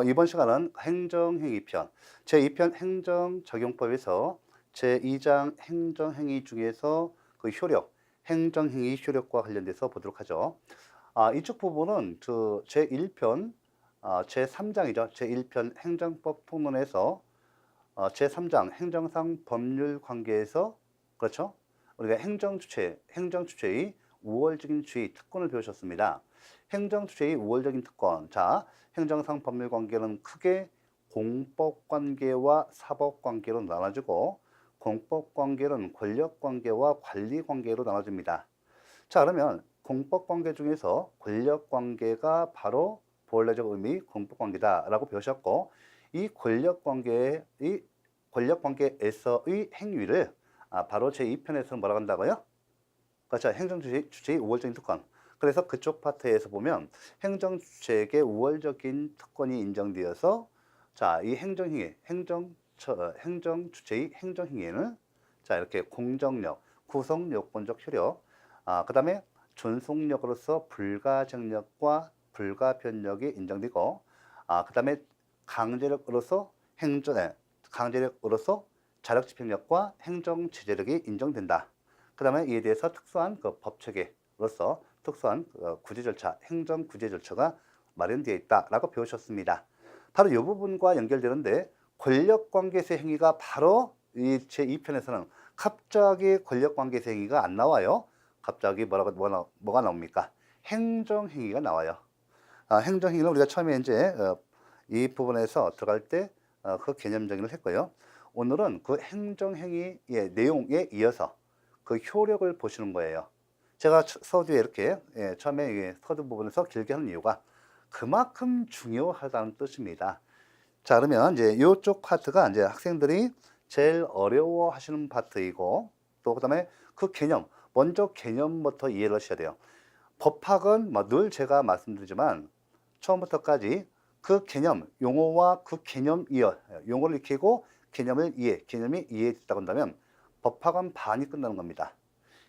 이번 시간은 행정행위편 제2편 행정적용법에서 제2장 행정행위 중에서 그 효력, 행정행위 효력과 관련돼서 보도록 하죠. 이쪽 부분은 그 제1편 제3장이죠. 제1편 행정법 풍문에서 제3장 행정상 법률 관계에서 그렇죠. 우리가 행정주체의 우월적인 주의 특권을 배우셨습니다. 행정주체의 우월적인 특권. 자, 행정상 법률 관계는 크게 공법 관계와 사법 관계로 나눠지고 공법 관계는 권력 관계와 관리 관계로 나눠집니다. 자, 그러면 공법 관계 중에서 권력 관계가 바로 본래적 의미 공법 관계다라고 배우셨고, 이 권력 관계에서의 행위를 바로 제2편에서는 뭐라고 한다고요? 그렇죠. 행정주체의 우월적인 특권. 그래서 그쪽 파트에서 보면 행정주체에게 우월적인 특권이 인정되어서 자, 이 행정주체의 행정행위에는 자, 이렇게 공정력, 구성요건적 효력, 그 다음에 존속력으로서 불가정력과 불가변력이 인정되고, 그 다음에 강제력으로서 강제력으로서 자력집행력과 행정제재력이 인정된다. 그 다음에 이에 대해서 특수한 그 법체계로서 특수한 구제 절차, 행정 구제 절차가 마련되어 있다라고 배우셨습니다. 바로 이 부분과 연결되는데 권력 관계에서의 행위가 바로 이 제2편에서는 갑자기 권력 관계에서의 행위가 안 나와요. 갑자기 뭐가 나옵니까? 행정행위가 나와요. 행정행위는 우리가 처음에 이제 이 부분에서 들어갈 때 그 개념 정의를 했고요. 오늘은 그 행정행위의 내용에 이어서 그 효력을 보시는 거예요. 제가 서두에 이렇게 처음에 서두 부분에서 길게 하는 이유가 그만큼 중요하다는 뜻입니다. 자, 그러면 이제 이쪽 파트가 이제 학생들이 제일 어려워 하시는 파트이고, 또 그다음에 그 개념, 먼저 개념부터 이해를 하셔야 돼요. 법학은 뭐 늘 제가 말씀드리지만 처음부터까지 그 개념, 용어와 그 개념 용어를 익히고 개념이 이해됐다고 한다면 법학은 반이 끝나는 겁니다.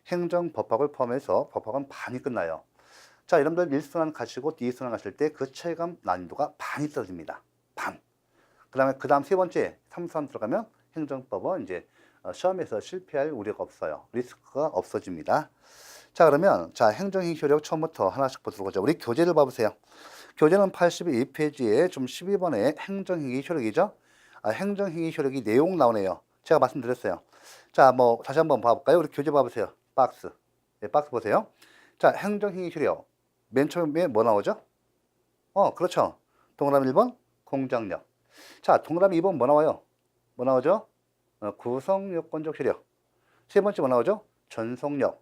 행정법학을 포함해서 법학은 반이 끝나요. 자, 여러분들 1순환 가시고 2순환 가실 때 그 체감 난이도가 반이 떨어집니다. 반. 그 다음 세 번째 3순환 들어가면 행정법은 이제 시험에서 실패할 우려가 없어요. 리스크가 없어집니다. 자, 그러면 자, 행정행위 효력 처음부터 하나씩 보도록 하죠. 우리 교재를 봐보세요. 교재는 82페이지에 좀 12번에 행정행위 효력이죠. 행정행위 효력이 내용 나오네요. 제가 말씀드렸어요. 자, 뭐 다시 한번 봐볼까요? 우리 교재 봐보세요. 박스. 박스 보세요. 자, 행정행위 효력. 맨 처음에 뭐 나오죠? 그렇죠. 동그라미 1번 공정력. 자, 동그라미 2번 뭐 나와요? 뭐 나오죠? 구성요건적 효력. 세 번째 뭐 나오죠? 존속력.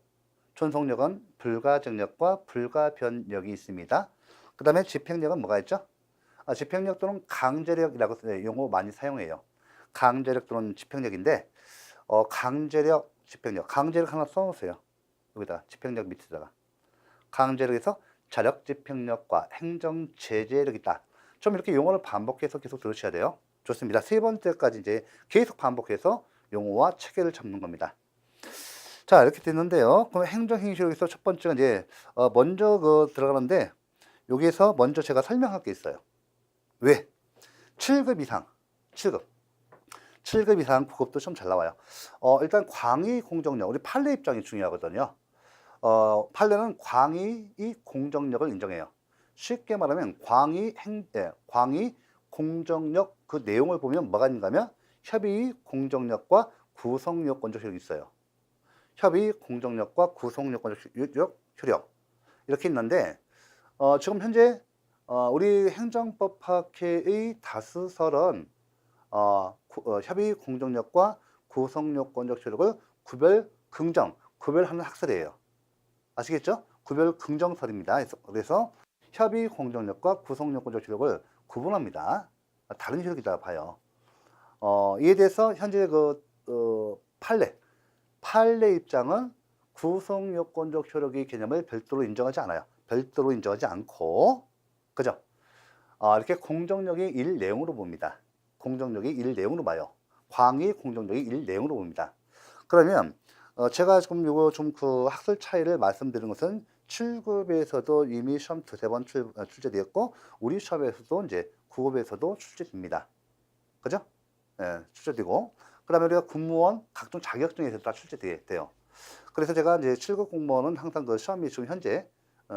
존속력은 불가정력과 불가변력이 있습니다. 그 다음에 집행력은 뭐가 있죠? 집행력 또는 강제력이라고 용어 많이 사용해요. 강제력 또는 집행력인데 강제력, 집행력. 강제력 하나 써놓으세요. 여기다 집행력 밑에다가. 강제력에서 자력 집행력과 행정 제재력이 있다. 좀 이렇게 용어를 반복해서 계속 들으셔야 돼요. 좋습니다. 세 번째까지 이제 계속 반복해서 용어와 체계를 잡는 겁니다. 자, 이렇게 됐는데요. 그럼 행정행위쇼에서 첫 번째가 이제 먼저 들어가는데 여기에서 먼저 제가 설명할 게 있어요. 왜? 7급 이상, 7급 이상 9급도 좀 잘 나와요. 일단 광의 공정력, 우리 판례 입장이 중요하거든요. 판례는 광의의 공정력을 인정해요. 쉽게 말하면 광의 공정력 그 내용을 보면 뭐가 있는가 하면 협의의 공정력과 구성요건적 효력이 있어요. 협의 공정력과 구성요건적 효력 이렇게 있는데 지금 현재 우리 행정법학회의 다수설은 협의 공정력과 구성요건적 효력을 구별하는 학설이에요. 아시겠죠? 구별 긍정설입니다. 그래서 협의 공정력과 구성요건적 효력을 구분합니다. 다른 효력이다 봐요. 이에 대해서 현재 판례 입장은 구성요건적 효력의 개념을 별도로 인정하지 않아요. 별도로 인정하지 않고, 그죠? 이렇게 공정력의 일 내용으로 봅니다. 공정력의 일 내용으로 봐요. 광의 공정력의 일 내용으로 봅니다. 그러면 제가 지금 요거 좀 그 학설 차이를 말씀드린 것은 7급에서도 이미 시험 두세 번 출제되었고 우리 시험에서도 이제 9급에서도 출제됩니다. 그죠? 예, 출제되고, 그 다음에 우리가 군무원 각종 자격증에서 다 출제돼요. 그래서 제가 이제 7급 공무원은 항상 그 시험이 지금 현재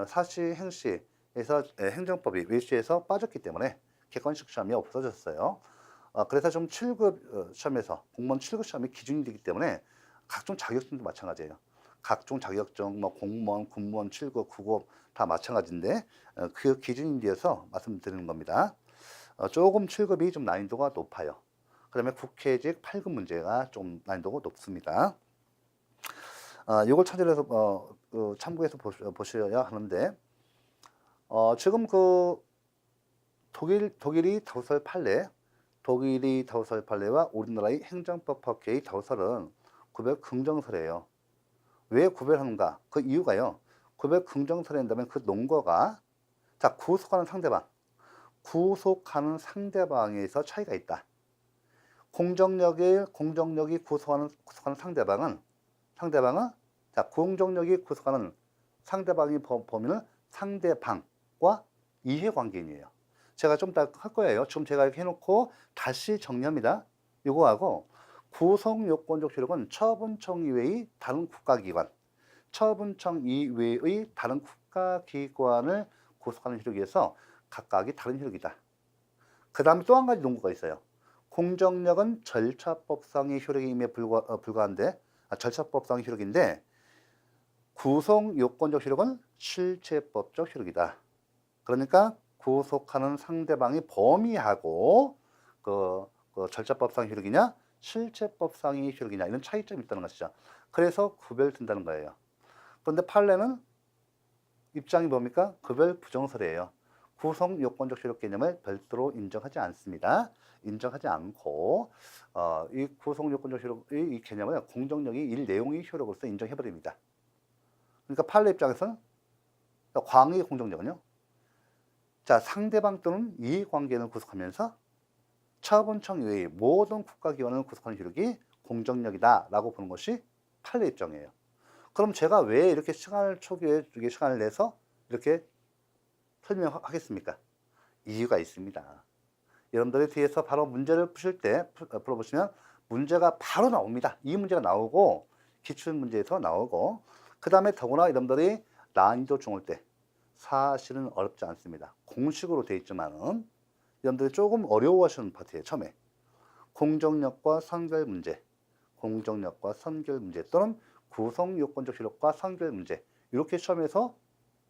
사시, 행시에서 행정법이 외시에서 빠졌기 때문에 객관식 시험이 없어졌어요. 그래서 좀 7급 시험에서 공무원 7급 시험이 기준이 되기 때문에 각종 자격증도 마찬가지예요. 각종 자격증, 뭐 공무원, 군무원 7급, 9급 다 마찬가지인데 그 기준이 되어서 말씀드리는 겁니다. 조금 7급이 좀 난이도가 높아요. 그 다음에 국회직 8급 문제가 좀 난이도가 높습니다. 이걸 참조해서 참고해서 보셔야 하는데 지금 그 독일이 다우설 판례, 독일이 다우설 판례와 우리나라의 행정법 학회의 다우설은 구별 긍정설이에요. 왜 구별하는가? 그 이유가요. 구별 긍정설이 한다면 그 논거가 자 구속하는 상대방에서 차이가 있다. 공정력이 구속하는 상대방은 자 공정력이 구속하는 상대방의 범위는 상대방과 이해관계인이에요. 제가 좀 이따 할 거예요. 지금 제가 이렇게 해놓고 다시 정리합니다. 이거하고 구속요건적 효력은 처분청 이외의 다른 국가기관, 처분청 이외의 다른 국가기관을 구속하는 효력에서 각각이 다른 효력이다. 그 다음에 또 한 가지 논거가 있어요. 공정력은 절차법상의 효력임에 불과한데, 절차법상의 효력인데, 구속요건적 효력은 실체법적 효력이다. 그러니까 구속하는 상대방의 범위하고 그 절차법상 효력이냐 실체법상의 효력이냐 이런 차이점이 있다는 것이죠. 그래서 구별된다는 거예요. 그런데 판례는 입장이 뭡니까? 구별 부정설이에요. 구속 요건적 효력 개념을 별도로 인정하지 않습니다. 인정하지 않고 이 구속 요건적 효력의 이 개념을 공정력이 일 내용의 효력으로서 인정해버립니다. 그러니까 판례 입장에서는 광의 공정력은요. 자, 상대방 또는 이해관계를 구속하면서 처분청 이외의 모든 국가기관을 구속하는 효력이 공정력이다라고 보는 것이 판례 입장이에요. 그럼 제가 왜 이렇게 초기에 시간을 내서 이렇게 설명하겠습니까? 이유가 있습니다. 여러분들이 뒤에서 바로 문제를 푸실 때 풀어보시면 문제가 바로 나옵니다. 이 문제가 나오고 기출문제에서 나오고 그 다음에 더구나 여러분들이 난이도 중을 때 사실은 어렵지 않습니다. 공식으로 되어 있지만은 여러분들이 조금 어려워하시는 파트예요. 처음에 공정력과 선결 문제, 또는 구성요건적 효력과 선결 문제 이렇게 시험에서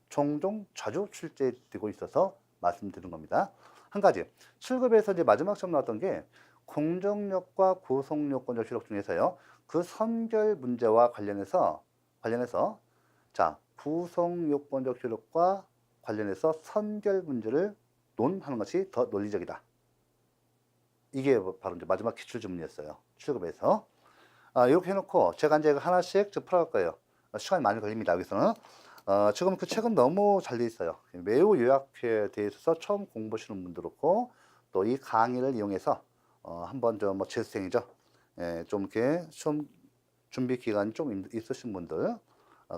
종종 자주 출제되고 있어서 말씀드린 겁니다. 한 가지 7급에서 이제 마지막 시험 나왔던 게 공정력과 구성요건적 효력 중에서요. 그 선결 문제와 관련해서 자 구성요건적 효력과 관련해서 선결 문제를 논하는 것이 더 논리적이다. 이게 바로 이제 마지막 기출지문이었어요. 7급에서. 이렇게 해놓고 제가 이제 하나씩 풀어갈 거예요. 시간이 많이 걸립니다. 여기서는. 지금 그 책은 너무 잘 돼 있어요. 매우 요약에 대해서 처음 공부하시는 분도 그렇고 또 이 강의를 이용해서 한번 뭐 재수생이죠. 좀 이렇게 좀 준비 기간이 좀 있으신 분들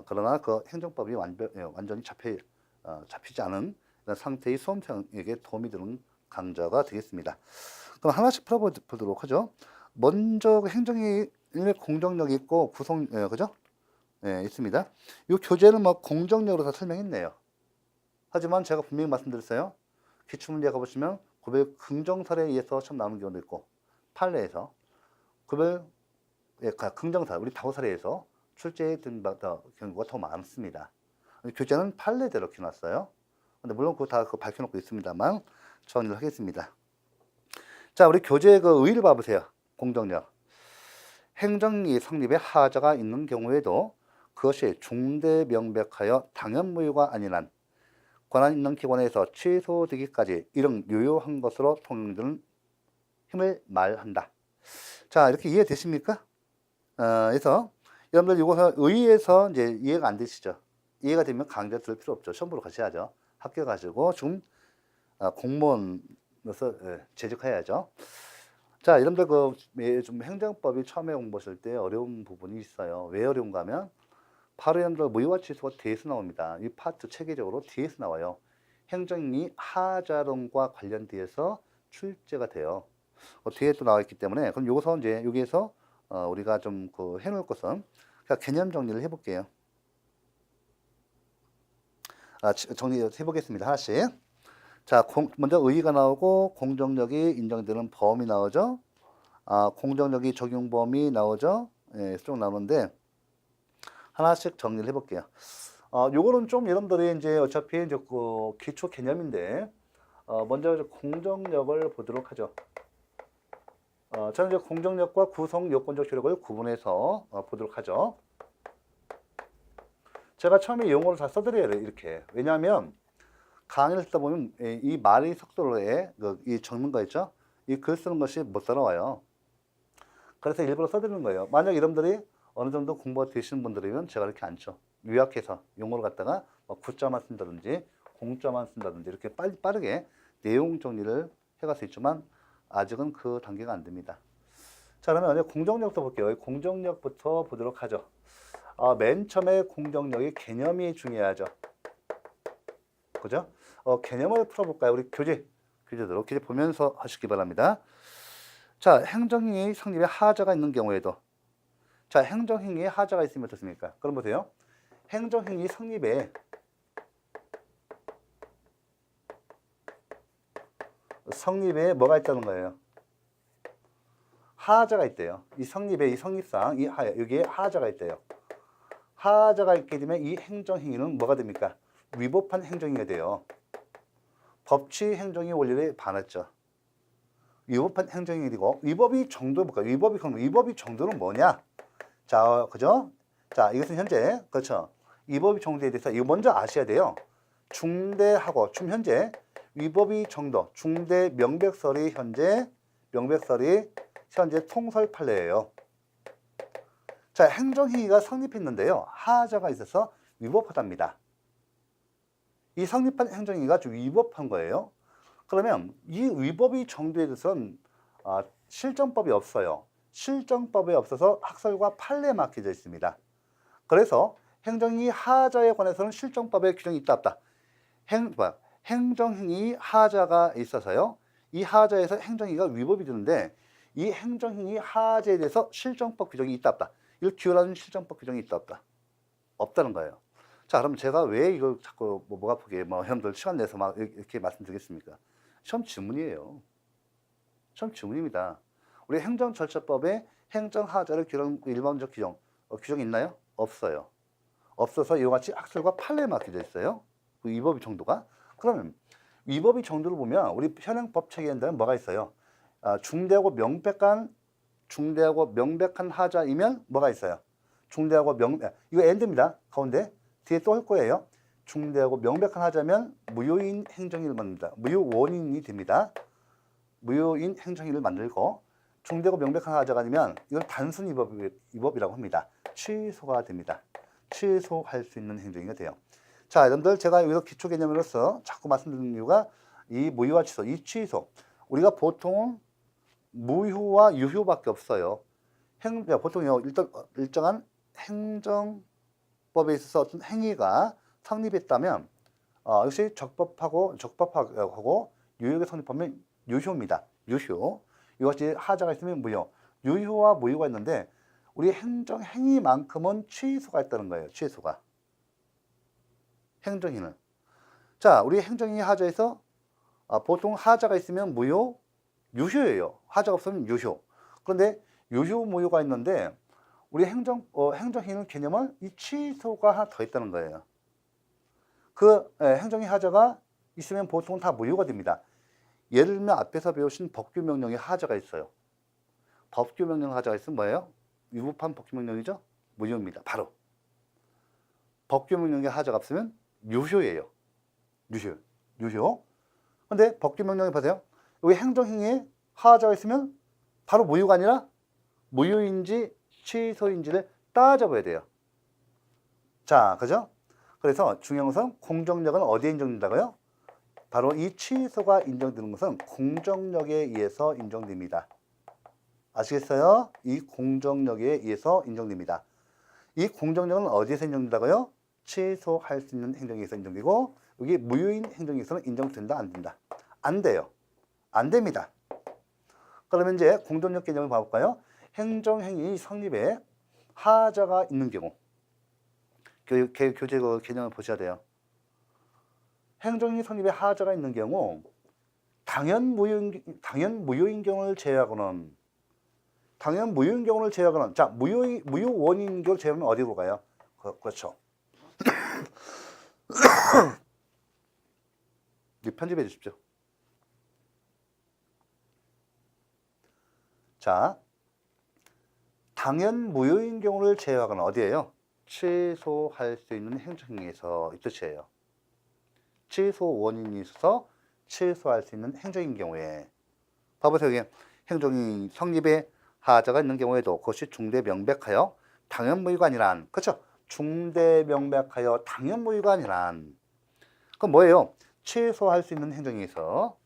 그러나 그 행정법이 완전히 잡히지 않은 상태의 수험생에게 도움이 되는 강좌가 되겠습니다. 그럼 하나씩 풀어보도록 하죠. 먼저 행정이 공정력이 있고 구성, 그죠? 있습니다. 이 교재는 뭐 공정력으로 다 설명했네요. 하지만 제가 분명히 말씀드렸어요. 기출문제 가보시면 구별 긍정설에 의해서 처음 나오는 경우도 있고 판례에서 구별 긍정설, 우리 다우설에 의해서 출제된 경우가 더 많습니다. 교재는 판례대로 켜놨어요. 근데 물론 그거 다 밝혀놓고 있습니다만 정리를 하겠습니다. 자, 우리 교재 그 의의를 봐보세요. 공정력. 행정위 성립에 하자가 있는 경우에도 그것이 중대 명백하여 당연무효가 아닌 한 권한 있는 기관에서 취소되기까지 이런 유효한 것으로 통용되는 힘을 말한다. 자, 이렇게 이해되십니까? 그래서 여러분들 이거 의의에서 이제 이해가 안 되시죠? 이해가 되면 강좌 들을 필요 없죠. 시험 보러 가셔야죠. 학교 가시고 지금 공무원으로서 재직해야죠. 자, 여러분들 좀 행정법이 처음에 공부하실 때 어려운 부분이 있어요. 왜 어려운가 하면 바로 여러분들 무효와 취소가 뒤에서 나옵니다. 이 파트 체계적으로 뒤에서 나와요. 행정이 하자론과 관련돼서 출제가 돼요. 뒤에 또 나와 있기 때문에 그럼 요거서 이제 여기에서 우리가 좀 해놓을 것은 개념 정리를 해볼게요. 정리해 보겠습니다. 하나씩. 자, 먼저 의의가 나오고 공정력이 인정되는 범위 나오죠. 공정력이 적용 범위 나오죠. 예, 쭉 나오는데 하나씩 정리를 해볼게요. 요거는 좀 여러분들이 이제 어차피 이제 기초 개념인데 먼저 공정력을 보도록 하죠. 저는 이제 공정력과 구성 요건적 효력을 구분해서 보도록 하죠. 제가 처음에 용어를 다 써드려요. 이렇게. 왜냐하면 강의를 듣다 보면 이 말의 속도로의 이 전문가 있죠? 이 글 쓰는 것이 못 따라와요. 그래서 일부러 써드리는 거예요. 만약 여러분들이 어느 정도 공부가 되시는 분들이면 제가 이렇게 안 쳐. 요약해서 용어를 갖다가 구자만 쓴다든지 공자만 쓴다든지 이렇게 빠르게 내용 정리를 해갈 수 있지만 아직은 그 단계가 안 됩니다. 자, 그러면 이제 공정력부터 볼게요. 공정력부터 보도록 하죠. 맨 처음에 공정력의 개념이 중요하죠. 그죠? 개념을 풀어볼까요? 우리 교재대로 교재 보면서 하시기 바랍니다. 자, 행정행위 성립에 하자가 있는 경우에도 자, 행정행위에 하자가 있으면 어떻습니까? 그럼 보세요. 행정행위 성립에 뭐가 있다는 거예요? 하자가 있대요. 이 성립에 이 성립상 여기에 하자가 있대요. 하자가 있게 되면 이 행정행위는 뭐가 됩니까? 위법한 행정행위가 돼요. 법치 행정의 원리에 반했죠. 위법한 행정행위고 위법의 정도 볼까요? 위법의 정도는 뭐냐? 자, 그죠? 자, 이것은 현재 그렇죠. 위법의 정도에 대해서 이거 먼저 아셔야 돼요. 중대하고 지금 현재 위법의 정도 중대 명백설이 현재 통설 판례예요. 자, 행정행위가 성립했는데요. 하자가 있어서 위법하답니다. 이 성립한 행정행위가 좀 위법한 거예요. 그러면 이 위법의 정도에 대해서는 실정법이 없어요. 실정법이 없어서 학설과 판례에 막혀져 있습니다. 그래서 행정행위 하자에 관해서는 실정법에 규정이 있다 없다. 행정행위 하자가 있어서요. 이 하자에서 행정행위가 위법이 되는데 이 행정행위 하자에 대해서 실정법 규정이 있다 없다. 이걸 기울하는 실정법 규정이 있다 없다. 없다는 거예요. 자, 그럼 제가 왜 이걸 자꾸 목 아프게 여러분들 시간 내서 막 이렇게 말씀드리겠습니까? 시험 지문이에요. 시험 지문입니다. 우리 행정절차법에 행정하자를 규정 일반적 규정이 있나요? 없어요. 없어서 이와 같이 학설과 판례에 막혀져 있어요. 그 위법의 정도가. 그러면 위법의 정도를 보면 우리 현행법 체계에는 뭐가 있어요? 중대하고 명백한 하자이면 뭐가 있어요? 이거 엔드입니다. 가운데 뒤에 또 할 거예요. 중대하고 명백한 하자면 무효인 행정행위를 만듭니다. 무효원인이 됩니다. 무효인 행정행위를 만들고 중대하고 명백한 하자가 아니면 이건 단순 위법이라고 합니다. 취소가 됩니다. 취소할 수 있는 행정행위가 돼요. 자, 여러분들 제가 여기서 기초 개념으로서 자꾸 말씀드리는 이유가 이 무효와 취소, 이 취소. 우리가 보통은 무효와 유효밖에 없어요. 보통요 일정한 행정법에 있어서 어떤 행위가 성립했다면 역시 적법하고 유효하게 성립하면 유효입니다. 유효. 이것이 하자가 있으면 무효. 유효와 무효가 있는데 우리 행정행위만큼은 취소가 있다는 거예요. 취소가. 행정행위는. 자, 우리 행정행위 하자에서 보통 하자가 있으면 무효, 유효예요. 하자가 없으면 유효. 그런데 유효, 무효가 있는데 우리 행정행위는 개념은 이 취소가 하나 더 있다는 거예요. 행정행위 하자가 있으면 보통은 다 무효가 됩니다. 예를 들면 앞에서 배우신 법규명령의 하자가 있어요. 법규명령 하자가 있으면 뭐예요? 위법한 법규명령이죠? 무효입니다. 바로. 법규명령의 하자가 없으면 유효예요. 유효. 근데 법규명령에 보세요. 여기 행정행위에 하자가 있으면 바로 무효가 아니라 무효인지 취소인지를 따져봐야 돼요. 자, 그죠? 그래서 중요한 것은 공정력은 어디에 인정된다고요? 바로 이 취소가 인정되는 것은 공정력에 의해서 인정됩니다. 아시겠어요? 이 공정력에 의해서 인정됩니다. 이 공정력은 어디에서 인정된다고요? 취소할 수 있는 행정에서 인정되고 이게 무효인 행정에서는 인정된다, 안 된다? 안 돼요. 안 됩니다. 그러면 이제 공동력 개념을 봐볼까요? 행정행위 성립에 하자가 있는 경우. 교재 그 개념을 보셔야 돼요. 행정행위 성립에 하자가 있는 경우 당연 무효인 경우를 제외하고는 자, 무효 원인인 경우를 제외하면 어디로 가요? 그렇죠. 편집해 주십시오. 자, 당연 무효인 경우를 제외하거나 어디에요? 취소할 수 있는 행정행위에서 이 뜻이에요. 취소 원인이 있어서 취소할 수 있는 행정인 경우에 봐보세요. 여기 행정이 성립에 하자가 있는 경우에도 그것이 중대 명백하여 당연 무효가 아니란, 그렇죠? 중대 명백하여 당연 무효가 아니란, 그럼 뭐예요? 취소할 수 있는 행정에서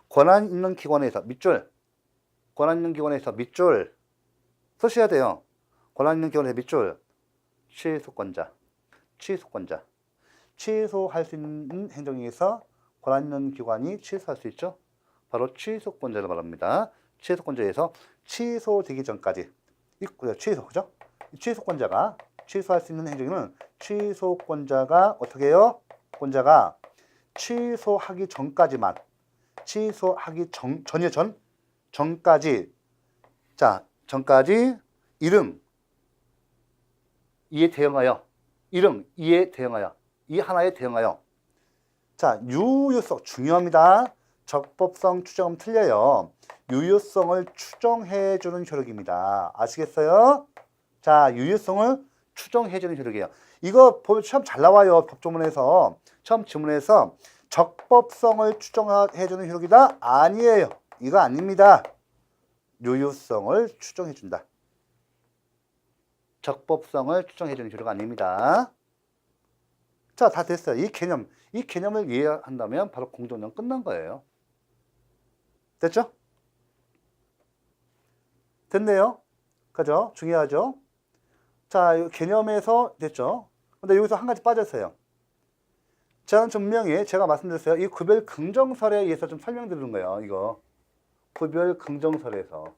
권한 있는 기관에서 밑줄 쓰셔야 돼요. 권한 있는 기관에서 밑줄 취소권자 취소할 수 있는 행정에서 권한 있는 기관이 취소할 수 있죠. 바로 취소권자를 말합니다. 취소권자에서 취소되기 전까지 그죠? 취소권자가 취소할 수 있는 행정은 취소권자가 어떻게 해요? 권자가 취소하기 전까지만 전까지 자, 전까지 이름 이에 대응하여 이 하나에 대응하여 자, 유효성 중요합니다. 적법성 추정은 틀려요. 유효성을 추정해 주는 효력입니다. 아시겠어요? 자, 유효성을 추정해 주는 효력이에요. 이거 보면 처음 잘 나와요. 법조문에서 처음 지문에서 적법성을 추정해 주는 효력이다? 아니에요. 이거 아닙니다. 유효성을 추정해 준다. 적법성을 추정해 주는 효력 아닙니다. 자, 다 됐어요. 이 개념을 이해한다면 바로 공동령 끝난 거예요. 됐죠? 됐네요. 그죠? 중요하죠? 자, 이 개념에서 됐죠? 근데 여기서 한 가지 빠졌어요. 저는 분명히 제가 말씀드렸어요. 이 구별 긍정설에 의해서 좀 설명드리는 거예요. 이거. 구별 긍정설에서.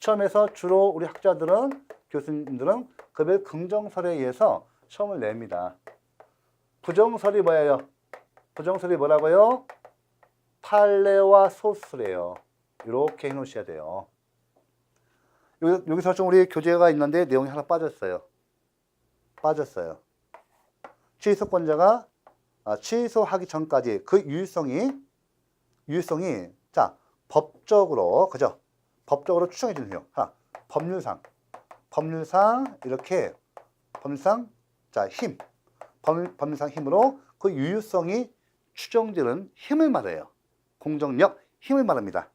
처음에서 주로 우리 학자들은, 교수님들은 구별 긍정설에 의해서 처음을 냅니다. 부정설이 뭐예요? 부정설이 뭐라고요? 판례와 소수래요. 이렇게 해놓으셔야 돼요. 여기서 좀 우리 교재가 있는데 내용이 하나 빠졌어요. 취소권자가 취소하기 전까지 그 유효성이 자, 법적으로, 그죠? 법적으로 추정해 주는 효력. 하나, 법률상 이렇게 법률상 자, 법률상 힘으로 그 유효성이 추정되는 힘을 말해요. 공정력, 힘을 말합니다.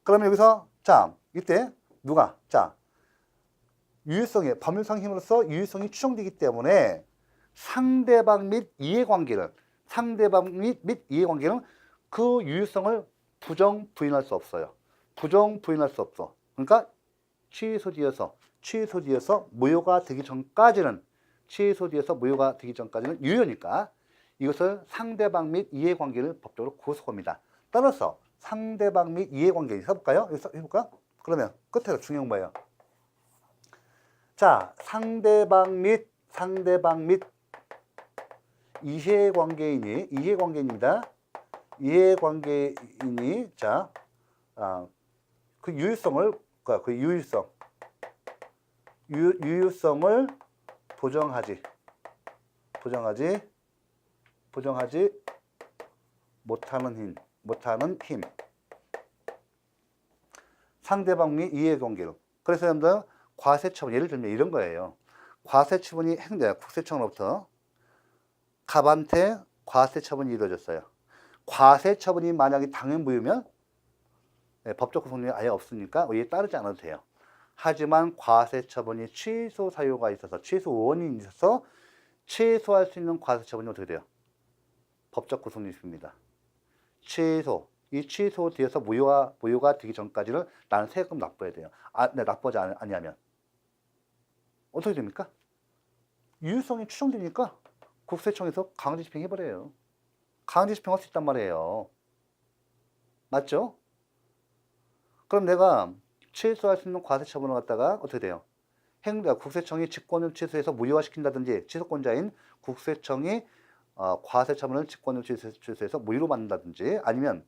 그러면 여기서 자, 이때 누가 자, 법률상 힘으로써 유효성이 추정되기 때문에 상대방 및 이해관계는 그 유효성을 부정부인할 수 없어요. 그러니까 취소되어서 무효가 되기 전까지는 유효니까 이것을 상대방 및 이해관계를 법적으로 구속합니다. 따라서 상대방 및 이해관계 해볼까요? 여기서 해볼까? 그러면 끝에서 중요한 뭐예요? 자, 상대방 및 이해관계인입니다. 이해관계인이 자, 그 유효성을 보정하지 못하는 힘. 상대방 및 이해관계로. 그래서 여러분들 과세처분, 예를 들면 이런 거예요. 과세처분이 국세청으로부터 갑한테 과세처분이 이루어졌어요. 과세처분이 만약에 당연무효면 법적 구속력이 아예 없으니까 이에 따르지 않아도 돼요. 하지만 과세처분이 취소 사유가 있어서, 취소 원인이 있어서 취소할 수 있는 과세처분이 어떻게 돼요? 법적 구속력이 있습니다. 이 취소되어서 무효가 되기 전까지는 나는 세금 납부해야 돼요. 납부하지 아니하면 어떻게 됩니까? 유효성이 추정되니까 국세청에서 강제 집행해버려요. 강제 집행할 수 있단 말이에요. 맞죠? 그럼 내가 취소할 수 있는 과세 처분을 갖다가 어떻게 돼요? 국세청이 직권을 취소해서 무효화시킨다든지 취소권자인 국세청이 과세 처분을 직권을 취소해서 무효로 만든다든지 아니면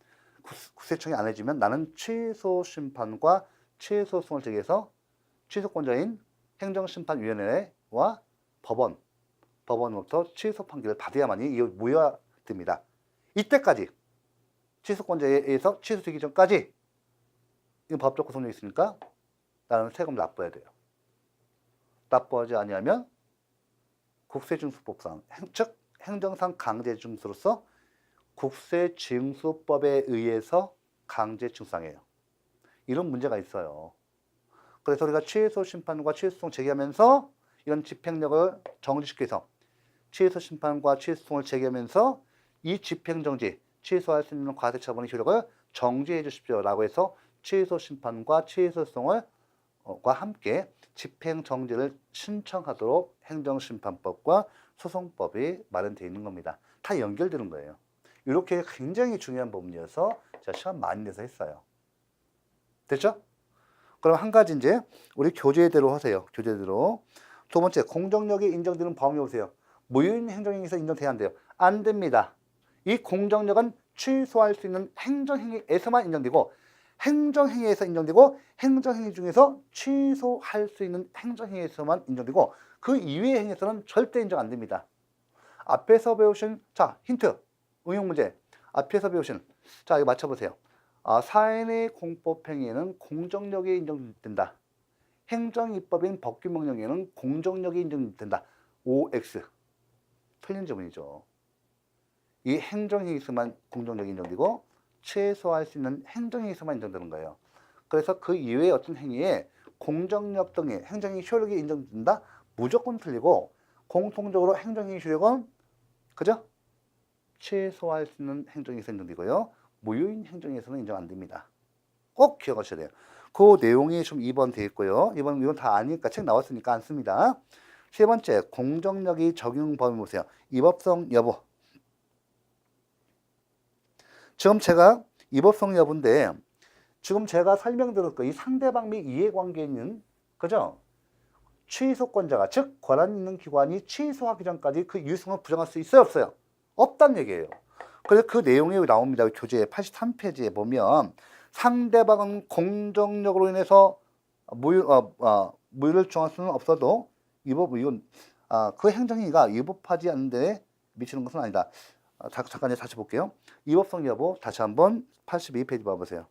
국세청이 안 해주면 나는 취소 심판과 취소송을 제기해서 취소권자인 행정심판위원회와 법원으로부터 취소 판결을 받아야만이 이게 무효화됩니다. 이때까지 취소권자에 의해서 취소되기 전까지 이건 법적 구속력이 있으니까 나는 세금 납부해야 돼요. 납부하지 아니하면 국세징수법상 즉 행정상 강제징수로서 국세징수법에 의해서 강제징수상해요. 이런 문제가 있어요. 그래서 우리가 취소 심판과 취소송 제기하면서 이런 집행력을 정지시켜서 취소 심판과 취소송을 제기하면서 이 집행정지, 취소할 수 있는 과세 처분의 효력을 정지해 주십시오라고 해서 취소 심판과 취소송을 과 함께 집행정지를 신청하도록 행정심판법과 소송법이 마련되어 있는 겁니다. 다 연결되는 거예요. 이렇게 굉장히 중요한 부분이어서 제가 시간 많이 내서 했어요. 됐죠? 그럼 한 가지 이제 우리 교재대로 하세요. 교재대로. 두 번째, 공정력이 인정되는 범위 보세요. 무효인 행정행위에서 인정돼야 안 돼요. 안 됩니다. 이 공정력은 취소할 수 있는 행정행위에서만 인정되고 행정행위에서 인정되고 행정행위 중에서 취소할 수 있는 행정행위에서만 인정되고 그 이외의 행위에서는 절대 인정 안 됩니다. 앞에서 배우신 자 힌트 응용문제 앞에서 배우신 자 이거 맞춰보세요. 사인의 공법행위에는 공정력이 인정된다. 행정입법인 법규명령에는 공정력이 인정된다. OX 틀린 지문이죠. 이 행정행위에서만 공정력이 인정되고 최소화할 수 있는 행정행위에서만 인정되는 거예요. 그래서 그 이외의 어떤 행위에 공정력 등의 행정행위 효력이 인정된다? 무조건 틀리고 공통적으로 행정행위 효력은 그죠? 최소화할 수 있는 행정행위에서 인정되고요. 무효인 행정행위에서는 인정 안 됩니다. 꼭 기억하셔야 돼요. 그 내용이 좀 2번 돼 있고요. 이건 다 아니까 책 나왔으니까 안 씁니다. 세 번째, 공정력이 적용 범위 보세요. 위법성 여부. 지금 제가 위법성 여부인데 지금 제가 설명드릴 거 이 상대방 및 이해관계인은 그죠? 취소권자가 즉 권한 있는 기관이 취소하기 전까지 그 유효성을 부정할 수 있어요 없어요? 없다는 얘기예요. 그래서 그 내용이 나옵니다. 교재 83페이지에 보면 상대방은 공정력으로 인해서 무효를 주장할 수는 없어도 그 행정행위가 위법하지 않는 데 미치는 것은 아니다. 잠깐 다시 볼게요. 위법성 여부 다시 한번 82페이지 봐보세요.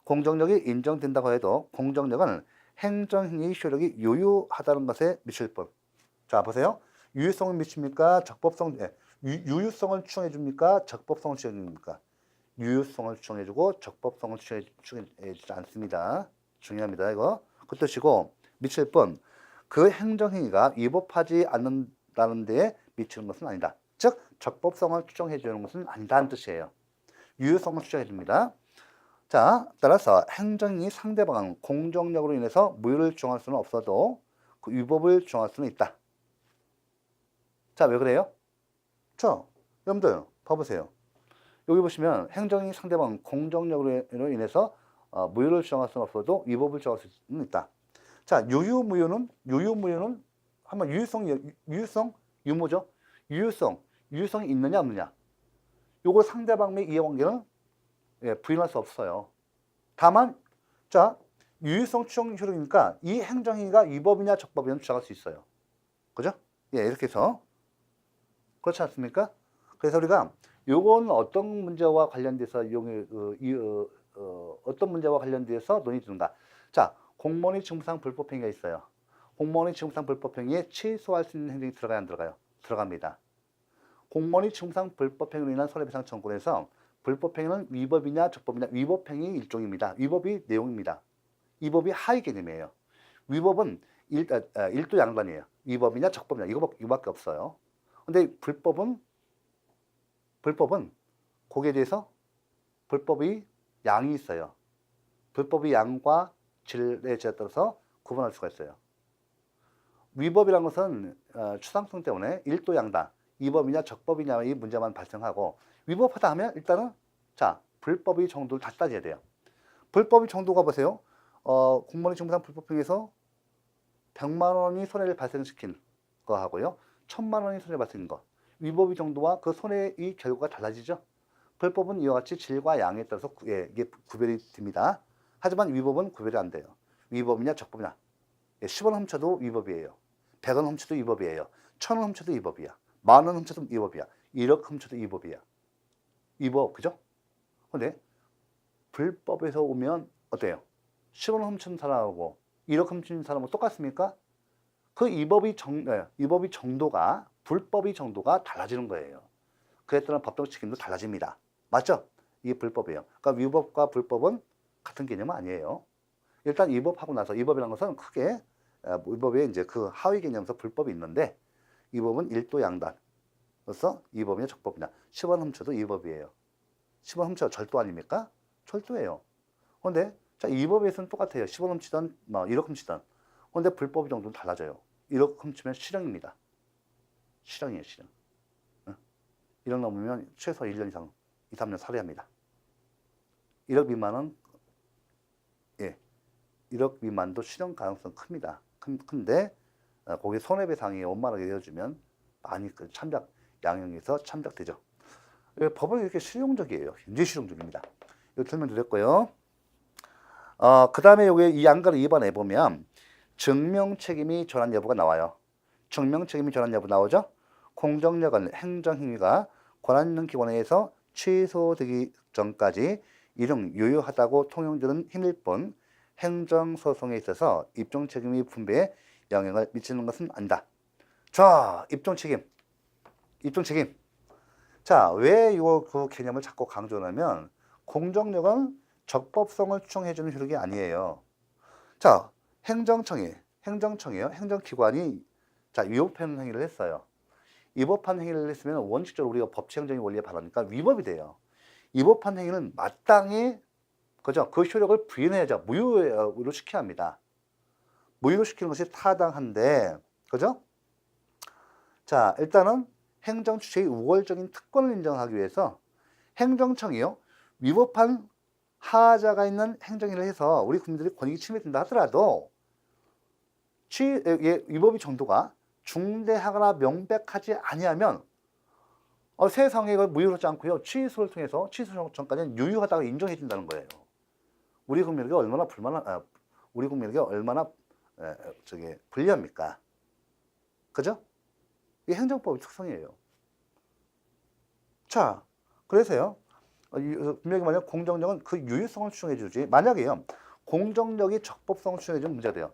공정력이 인정된다고 해도 공정력은 행정행위 효력이 유효하다는 것에 미칠 뿐. 자 보세요. 유효성을 미칩니까? 유효성을 추정해 줍니까? 적법성을 추정해 줍니까? 유효성을 추정해 주고 적법성을 추정해 주지 않습니다. 중요합니다. 이거. 그 뜻이고 미칠 뿐 그 행정행위가 위법하지 않는다는 데에 미치는 것은 아니다. 즉 적법성을 추정해 주는 것은 아니다는 뜻이에요. 유효성을 추정해 줍니다. 자, 따라서 행정이 상대방은 공정력으로 인해서 무효를 주장할 수는 없어도 그 위법을 주장할 수는 있다. 자, 왜 그래요? 자, 여러분들 봐보세요. 여기 보시면 행정이 상대방은 공정력으로 인해서 무효를 주장할 수는 없어도 위법을 주장할 수는 있다. 자, 유효무효는 한번 유효성이 있느냐 없느냐. 요거 상대방 및 이해관계는 부인할 수 없어요. 다만 자 유효성 추정 효력이니까 이 행정행위가 위법이냐 적법이냐 주장할 수 있어요. 그죠? 이렇게 해서 그렇지 않습니까? 그래서 우리가 요건 어떤 문제와 관련돼서 어떤 문제와 관련돼서 논의된다. 자, 공무원의 직무상 불법행위가 있어요. 공무원의 직무상 불법행위에 취소할 수 있는 행정이 들어가요, 안 들어가요? 들어갑니다. 공무원의 직무상 불법행위로 인한 손해배상 청구에서 불법행위는 위법이냐 적법이냐 위법행위 일종입니다. 위법이 내용입니다. 위법이 하위 개념이에요. 위법은 일도 양반이에요. 위법이냐 적법이냐 이거밖에 없어요. 근데 불법은 거기에 대해서 불법의 양이 있어요. 불법의 양과 질에 따라서 구분할 수가 있어요. 위법이라는 것은 추상성 때문에 일도 양단, 위법이냐 적법이냐 이 문제만 발생하고, 위법하다 하면 일단은 자 불법의 정도를 다시 따져야 돼요. 불법의 정도가 보세요. 공무원의 직무상 불법행위에서 100만 원이 손해를 발생시킨 거 하고요, 1000만 원이 손해 발생한 거, 위법의 정도와 그 손해의 결과가 달라지죠. 불법은 이와 같이 질과 양에 따라서 이게 구별이 됩니다. 하지만 위법은 구별이 안 돼요. 위법이냐 적법이냐. 10원 훔쳐도 위법이에요. 100원 훔쳐도 위법이에요. 1000원 훔쳐도 위법이야. 10,000원 훔쳐도 위법이야. 1억 훔쳐도 위법이야. 위법, 그죠? 근데 불법에서 오면 어때요? 10원 훔친 사람하고 1억 훔친 사람하고 똑같습니까? 그 위법의 정도가, 불법의 정도가 달라지는 거예요. 그에 따른 법적 책임도 달라집니다. 맞죠? 이게 불법이에요. 그러니까 위법과 불법은 같은 개념은 아니에요. 일단 위법하고 나서, 위법이라는 것은 크게 위법의 이제 그 하위 개념에서 불법이 있는데, 위법은 일도 양단. 그래서 위법이냐 적법이냐. 10원 훔쳐도 위법이에요. 10원 훔쳐 절도 아닙니까? 절도예요. 그런데 자, 위법에서는 똑같아요. 10원 훔치던 1억 훔치던. 그런데 불법 정도는 달라져요. 1억 훔치면 실형입니다. 실형이에요, 실형. 1억 넘으면 최소 1년 이상, 2, 3년 살해합니다. 1억 미만은 1억 미만도 실형 가능성 큽니다. 큰데 거기에 손해배상이 원만하게 이어지면 많이 양형에서 참작되죠. 법은 이렇게 실용적이에요. 굉장히 실용적입니다. 이거 설명드렸고요. 그 다음에 이 양가를 2번에 보면 증명책임이 전환 여부가 나와요. 증명책임이 전환 여부 나오죠. 공정력은 행정행위가 권한 있는 기관에 의해서 취소되기 전까지 이름 유효하다고 통용되는 힘일 뿐 행정소송에 있어서 입증책임의 분배에 영향을 미치는 것은 아니다. 자, 입증책임. 자, 왜 그 개념을 자꾸 강조하냐면, 공정력은 적법성을 추정해주는 효력이 아니에요. 자, 행정청이에요. 행정기관이 자 위법한 행위를 했어요. 위법한 행위를 했으면 원칙적으로 우리가 법치행정의 원리에 반하니까 위법이 돼요. 위법한 행위는 마땅히 그죠? 그 효력을 부인해야죠. 무효로 시켜야 합니다. 무효로 시키는 것이 타당한데, 그죠? 자, 일단은 행정 주체의 우월적인 특권을 인정하기 위해서 행정청이요, 위법한 하자가 있는 행정일을 해서 우리 국민들이 권익이 침해된다 하더라도 위법의 정도가 중대하거나 명백하지 아니하면 세상에 무효롭지 않고요, 취소를 통해서 취소 전까지는 유효하다고 인정해 준다는 거예요. 우리 국민에게 얼마나 불리합니까? 그죠? 이게 행정법의 특성이에요. 자, 그래서요, 분명히 말하면 공정력은 그 유효성을 추정해 주지, 만약에요, 공정력이 적법성을 추정해 주면 문제가 돼요.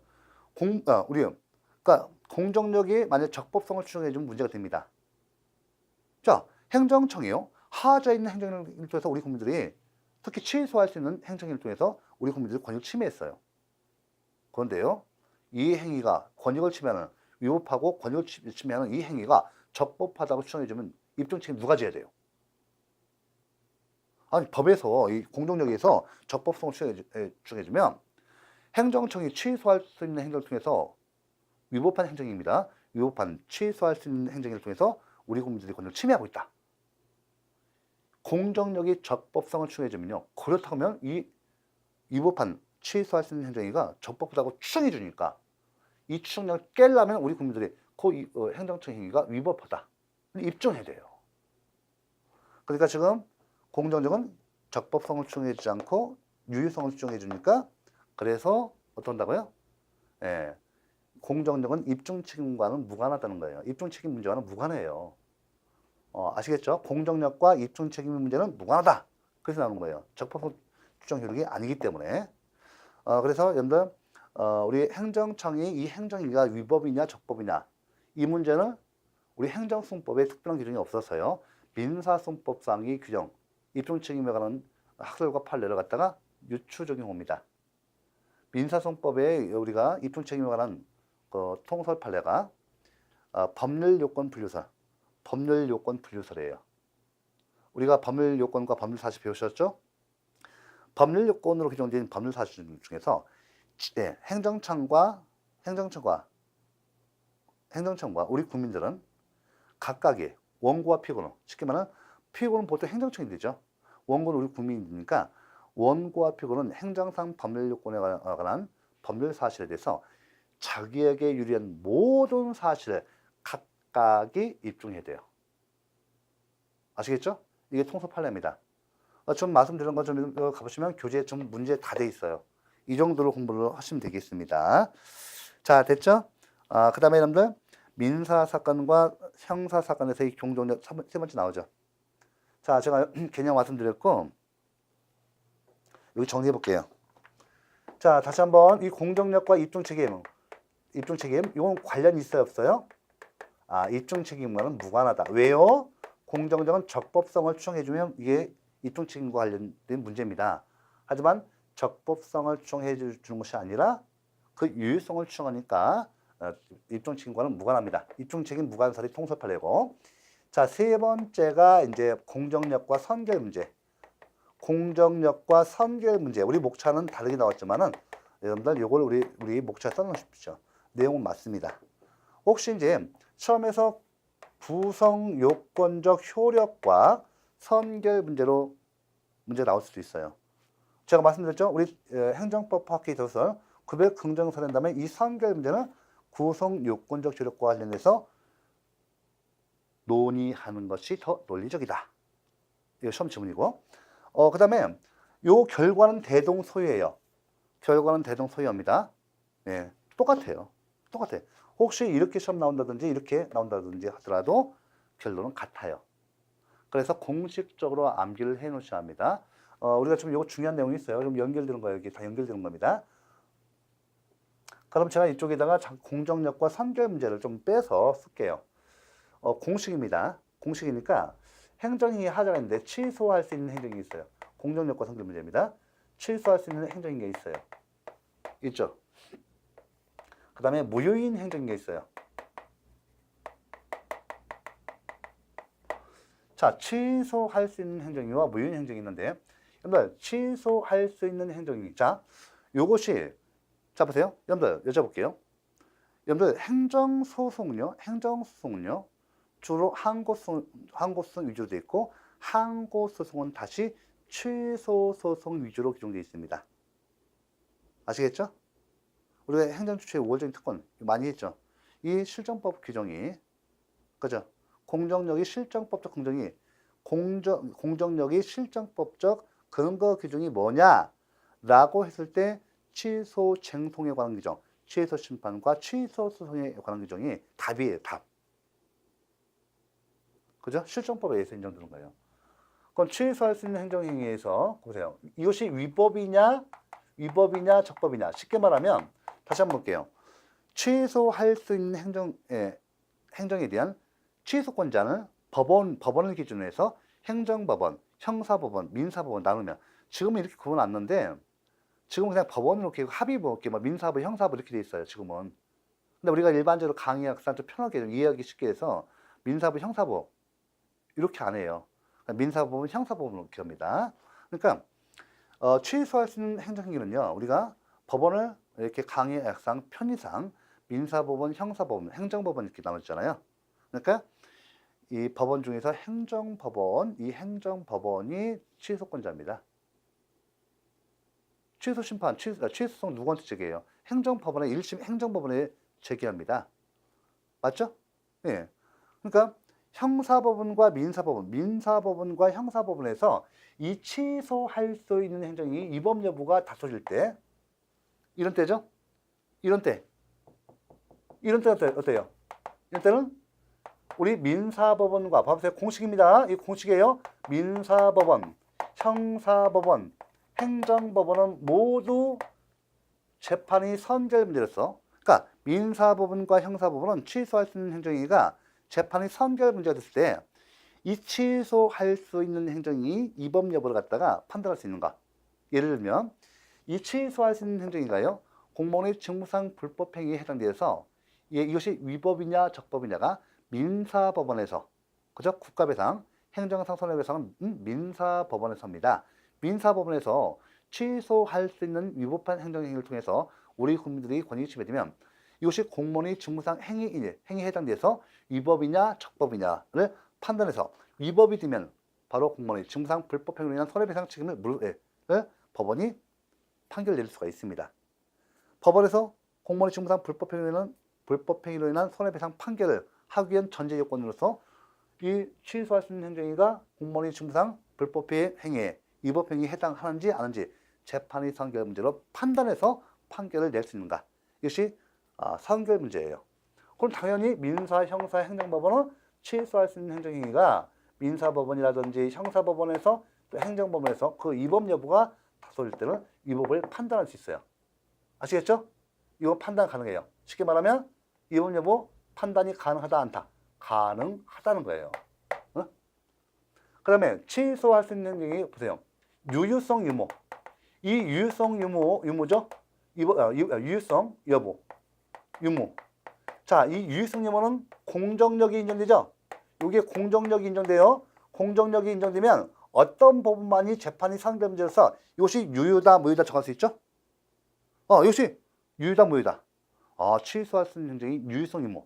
그러니까 공정력이 만약 적법성을 추정해 주면 문제가 됩니다. 자, 행정청이요, 하자 있는 행정일을 통해서 우리 국민들이 특히 취소할 수 있는 행정일을 통해서 우리 국민들이 권익을 침해했어요. 그런데요, 이 행위가 권익을 침해하는, 위법하고 권익을 침해하는 이 행위가 적법하다고 추정해주면 입증 책임 누가 져야 돼요? 아니, 법에서 이 공정력에서 적법성을 추정해주면 행정청이 취소할 수 있는 행정을 통해서 위법한 행정입니다. 위법한 취소할 수 있는 행정을 통해서 우리 국민들이 권익을 침해하고 있다. 공정력이 적법성을 추정해주면요, 그렇다고 하면 이 위법한 취소할 수 있는 행정위가 적법하다고 추정해 주니까 이 추정력을 깨려면 우리 국민들이 그 행정청 행위가 위법하다 입증해야 돼요. 그러니까 지금 공정력은 적법성을 추정해 주지 않고 유효성을 추정해 주니까, 그래서 어떤다고요? 공정력은 입증 책임과는 무관하다는 거예요. 입증 책임 문제와는 무관해요. 아시겠죠? 공정력과 입증 책임의 문제는 무관하다. 그래서 나오는 거예요. 적법성 추정 효력이 아니기 때문에. 그래서 여러분들 우리 행정청이 이 행정위가 위법이냐 적법이냐, 이 문제는 우리 행정소송법에 특별한 기준이 없어서요, 민사소송법상의 규정, 입증 책임에 관한 학설과 판례를 갖다가 유추 적용합니다. 민사소송법에 우리가 입증 책임에 관한 통설 판례가 법률요건 분류설이에요. 우리가 법률요건과 법률사실 배우셨죠? 법률요건으로 규정된 법률사실 중에서 행정청과 행정청과 우리 국민들은 각각의 원고와 피고는, 쉽게 말하면 피고는 보통 행정청이 되죠. 원고는 우리 국민이니까 원고와 피고는 행정상 법률 요건에 관한 법률 사실에 대해서 자기에게 유리한 모든 사실을 각각이 입증해야 돼요. 아시겠죠? 이게 통속 판례입니다. 좀 말씀드린 것 좀 가보시면 교재에 좀 문제 다 돼 있어요. 이 정도로 공부를 하시면 되겠습니다. 자, 됐죠? 그 다음에 여러분들 민사사건과 형사사건에서의 공정력 세 번째 나오죠. 자, 제가 개념 말씀드렸고 여기 정리해 볼게요. 자, 다시 한번 이 공정력과 입증책임 이건 관련이 있어요, 없어요? 입증책임과는 무관하다. 왜요? 공정력은 적법성을 추정해주면 이게 입증책임과 관련된 문제입니다. 하지만 적법성을 추정해 주는 것이 아니라 그 유효성을 추정하니까 입증책임과는 무관합니다. 입증책임 무관설이 통섭하려고. 자, 세 번째가 이제 공정력과 선결 문제. 공정력과 선결 문제. 우리 목차는 다르게 나왔지만은 여러분들 이걸 우리 목차에 써놓으십시오. 내용은 맞습니다. 혹시 이제 시험에서 구성 요건적 효력과 선결 문제로 문제 나올 수도 있어요. 제가 말씀드렸죠. 우리 행정법 학회에 있어서 급여 긍정선언 다음에 이 선결 문제는 구성 요건적 효력과 관련해서 논의하는 것이 더 논리적이다. 이거 시험 지문이고. 그 다음에 요 결과는 대동소이예요. 결과는 대동소이합니다. 네, 똑같아요. 똑같아요. 혹시 이렇게 시험 나온다든지 이렇게 나온다든지 하더라도 결론은 같아요. 그래서 공식적으로 암기를 해 놓으셔야 합니다. 우리가 좀 이거 중요한 내용이 있어요. 좀 연결되는 거예요. 이게 다 연결되는 겁니다. 그럼 제가 이쪽에다가 공정력과 선결 문제를 좀 빼서 쓸게요. 공식입니다. 공식이니까 행정행위 하자가 있는데 취소할 수 있는 행정이 있어요. 공정력과 선결 문제입니다. 취소할 수 있는 행정이 있어요. 있죠? 그 다음에 무효인 행정이 있어요. 자, 취소할 수 있는 행정위와 무효인 행정이 있는데, 여러분들, 취소할 수 있는 행정위. 자, 요것이, 자, 보세요. 여러분들, 여쭤볼게요. 여러분들, 행정소송은요, 주로 항고소송 위주로 되어 있고, 항고소송은 다시 취소소송 위주로 규정되어 있습니다. 아시겠죠? 우리가 행정주체의 우월적인 특권 많이 했죠. 이 실정법 규정이, 그죠? 공정력이 실정법적 공정이 공정력이 실정법적 근거 규정이 뭐냐라고 했을 때 취소 쟁송에 관한 규정, 취소 심판과 취소 소송에 관한 규정이 답이에요. 답. 그죠? 실정법에 의해서 인정되는 거예요. 그럼 취소할 수 있는 행정행위에서 보세요. 이것이 위법이냐, 적법이냐. 쉽게 말하면 다시 한번 볼게요. 취소할 수 있는 행정에 대한 취소권자는 법원을 기준으로 해서 행정법원, 형사법원, 민사법원 나누면 지금은 이렇게 구분 안 하는데 지금은 그냥 법원으로 이렇게 합의법, 이렇게 뭐 민사법, 형사법 이렇게 돼 있어요. 지금은. 근데 우리가 일반적으로 강의 학생 좀 편하게 좀 이해하기 쉽게 해서 민사법, 형사법 이렇게 안 해요. 민사법은 형사법으로 이렇게 합니다. 그러니까 취소할 수 있는 행정행위는요. 우리가 법원을 이렇게 강의 학상 편의상 민사법원, 형사법원, 행정법원 이렇게 나눠있잖아요. 그러니까 이 법원 중에서 이 행정법원이 취소권자입니다. 취소심판, 취소성 누구한테 제기해요? 행정법원의 1심 행정법원에 제기합니다. 맞죠? 예. 그러니까 형사법원과 민사법원과 형사법원에서 이 취소할 수 있는 행정이 위법 여부가 다퉈질 때 이런 때죠? 이런 때 어때요? 이런 때는 우리 민사법원과 봐보세요. 공식입니다. 이 공식이에요. 민사법원, 형사법원, 행정법원은 모두 재판이 선결 문제로서, 그러니까 민사법원과 형사법원은 취소할 수 있는 행정행위가 재판이 선결 문제가 됐을 때 이 취소할 수 있는 행정이 위법 여부를 갖다가 판단할 수 있는가? 예를 들면 이 취소할 수 있는 행정인가요? 공무원의 직무상 불법 행위에 해당되어서 이것이 위법이냐 적법이냐가 민사법원에서, 그죠? 국가배상, 행정상 손해배상은 민사법원에서 합니다. 민사법원에서 취소할 수 있는 위법한 행정행위를 통해서 우리 국민들이 권익이 침해되면 이것이 공무원의 직무상 행위에 해당돼서 위법이냐 적법이냐를 판단해서 위법이 되면 바로 공무원의 직무상 불법 행위로 인한 손해배상 책임을 법원이 판결 내릴 수가 있습니다. 법원에서 공무원의 직무상 불법 행위로 인한 손해배상 판결을 하기 위한 전제 요건으로서 이 취소할 수 있는 행정위가 공무원의 직무상 불법 행위에 위법 행위에 해당하는지 아닌지 재판의 선결 문제로 판단해서 판결을 낼 수 있는가. 이것이 선결 문제예요. 그럼 당연히 민사, 형사, 행정법원은 취소할 수 있는 행정행위가 민사법원이라든지 형사법원에서 또 행정법원에서 그 위법 여부가 다소일 때는 위법을 판단할 수 있어요. 아시겠죠? 이거 판단 가능해요. 쉽게 말하면 위법 여부 판단이 가능하다 않다. 가능하다는 거예요. 그 다음에 취소할 수 있는 행위 보세요. 유효성 유무. 이 유효성 유무죠? 유효성 여부. 유무. 자, 이 유효성 유무는 공정력이 인정되죠? 이게 공정력이 인정돼요. 공정력이 인정되면 어떤 부분만이 재판이 상대 문제로서 이것이 유효다, 무효다 정할 수 있죠? 이것이 유효다, 무효다. 취소할 수 있는 행정이 유효성 유무.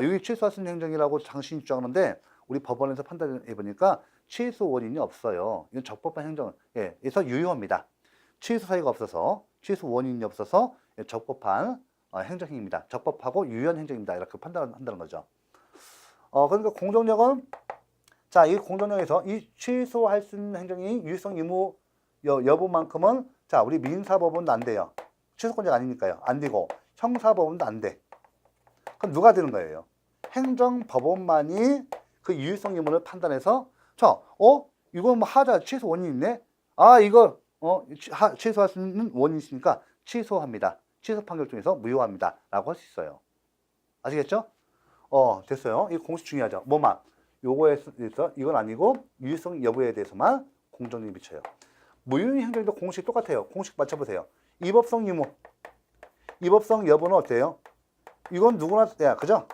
여기 취소할 수 있는 행정이라고 당신이 주장하는데 우리 법원에서 판단해 보니까 취소 원인이 없어요. 이건 적법한 행정, 그래서 유효합니다. 취소 사유가 없어서, 취소 원인이 없어서 적법한 행정행위입니다. 적법하고 유효한 행정입니다. 이렇게 판단한다는 거죠. 그러니까 공정력은 자, 이 공정력에서 이 취소할 수 있는 행정이 유효성 유무 여부만큼은 자, 우리 민사법원도 안 돼요. 취소권자가 아니니까요. 안 되고 형사법원도 안 돼. 그럼 누가 되는 거예요? 행정법원만이 그 유효성 유무를 판단해서 이거 뭐 하자 취소 원인 있네. 이거 취소할 수 있는 원인이 있으니까 취소합니다. 취소 판결 중에서 무효합니다. 라고 할 수 있어요. 아시겠죠? 됐어요. 이 공식 중요하죠. 요거에 대해서 이건 아니고 유효성 여부에 대해서만 공정력이 미쳐요. 무효의 행정도 공식 똑같아요. 공식 맞춰보세요. 위법성 유무. 위법성 여부는 어때요? 이건 누구나 돼야 그죠?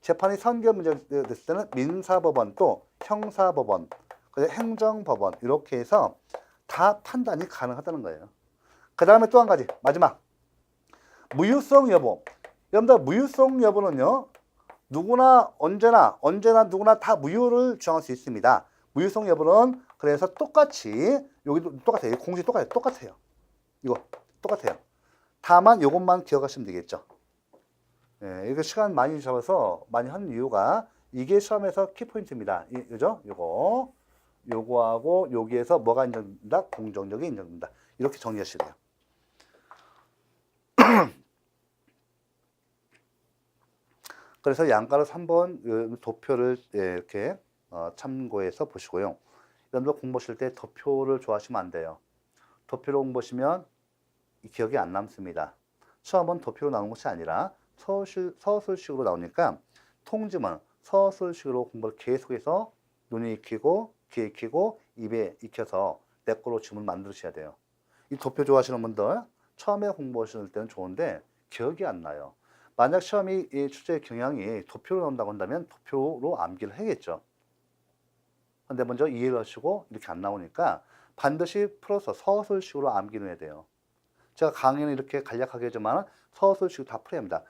재판이 선결 문제 됐을 때는 민사법원 또 형사법원, 행정법원 이렇게 해서 다 판단이 가능하다는 거예요. 그 다음에 또 한 가지 마지막 무효성 여부. 여러분들 무효성 여부는요 누구나 언제나 누구나 다 무효를 주장할 수 있습니다. 무효성 여부는 그래서 똑같이 여기도 똑같아요. 공식 똑같아요. 이거 똑같아요. 다만 이것만 기억하시면 되겠죠. 이거 시간 많이 잡아서 많이 하는 이유가 이게 시험에서 키포인트입니다. 그죠? 요거하고 여기에서 뭐가 인정된다? 공정력이 인정된다. 이렇게 정리하시면 돼요. 그래서 양가로 3번 도표를 이렇게 참고해서 보시고요. 여러분들 공부하실 때 도표를 좋아하시면 안 돼요. 도표로 공부하시면 기억이 안 남습니다. 시험은 도표로 나오는 것이 아니라 서술식으로 나오니까 통지문 서술식으로 공부를 계속해서 눈에 익히고 귀에 익히고 입에 익혀서 내 거로 지문 만드셔야 돼요. 이 도표 좋아하시는 분들 처음에 공부하실 때는 좋은데 기억이 안 나요. 만약 시험이 이 출제 경향이 도표로 나온다고 한다면 도표로 암기를 해야겠죠. 근데 먼저 이해를 하시고 이렇게 안 나오니까 반드시 풀어서 서술식으로 암기를 해야 돼요. 제가 강의는 이렇게 간략하게 하지만 서술식으로 다 풀어야 합니다.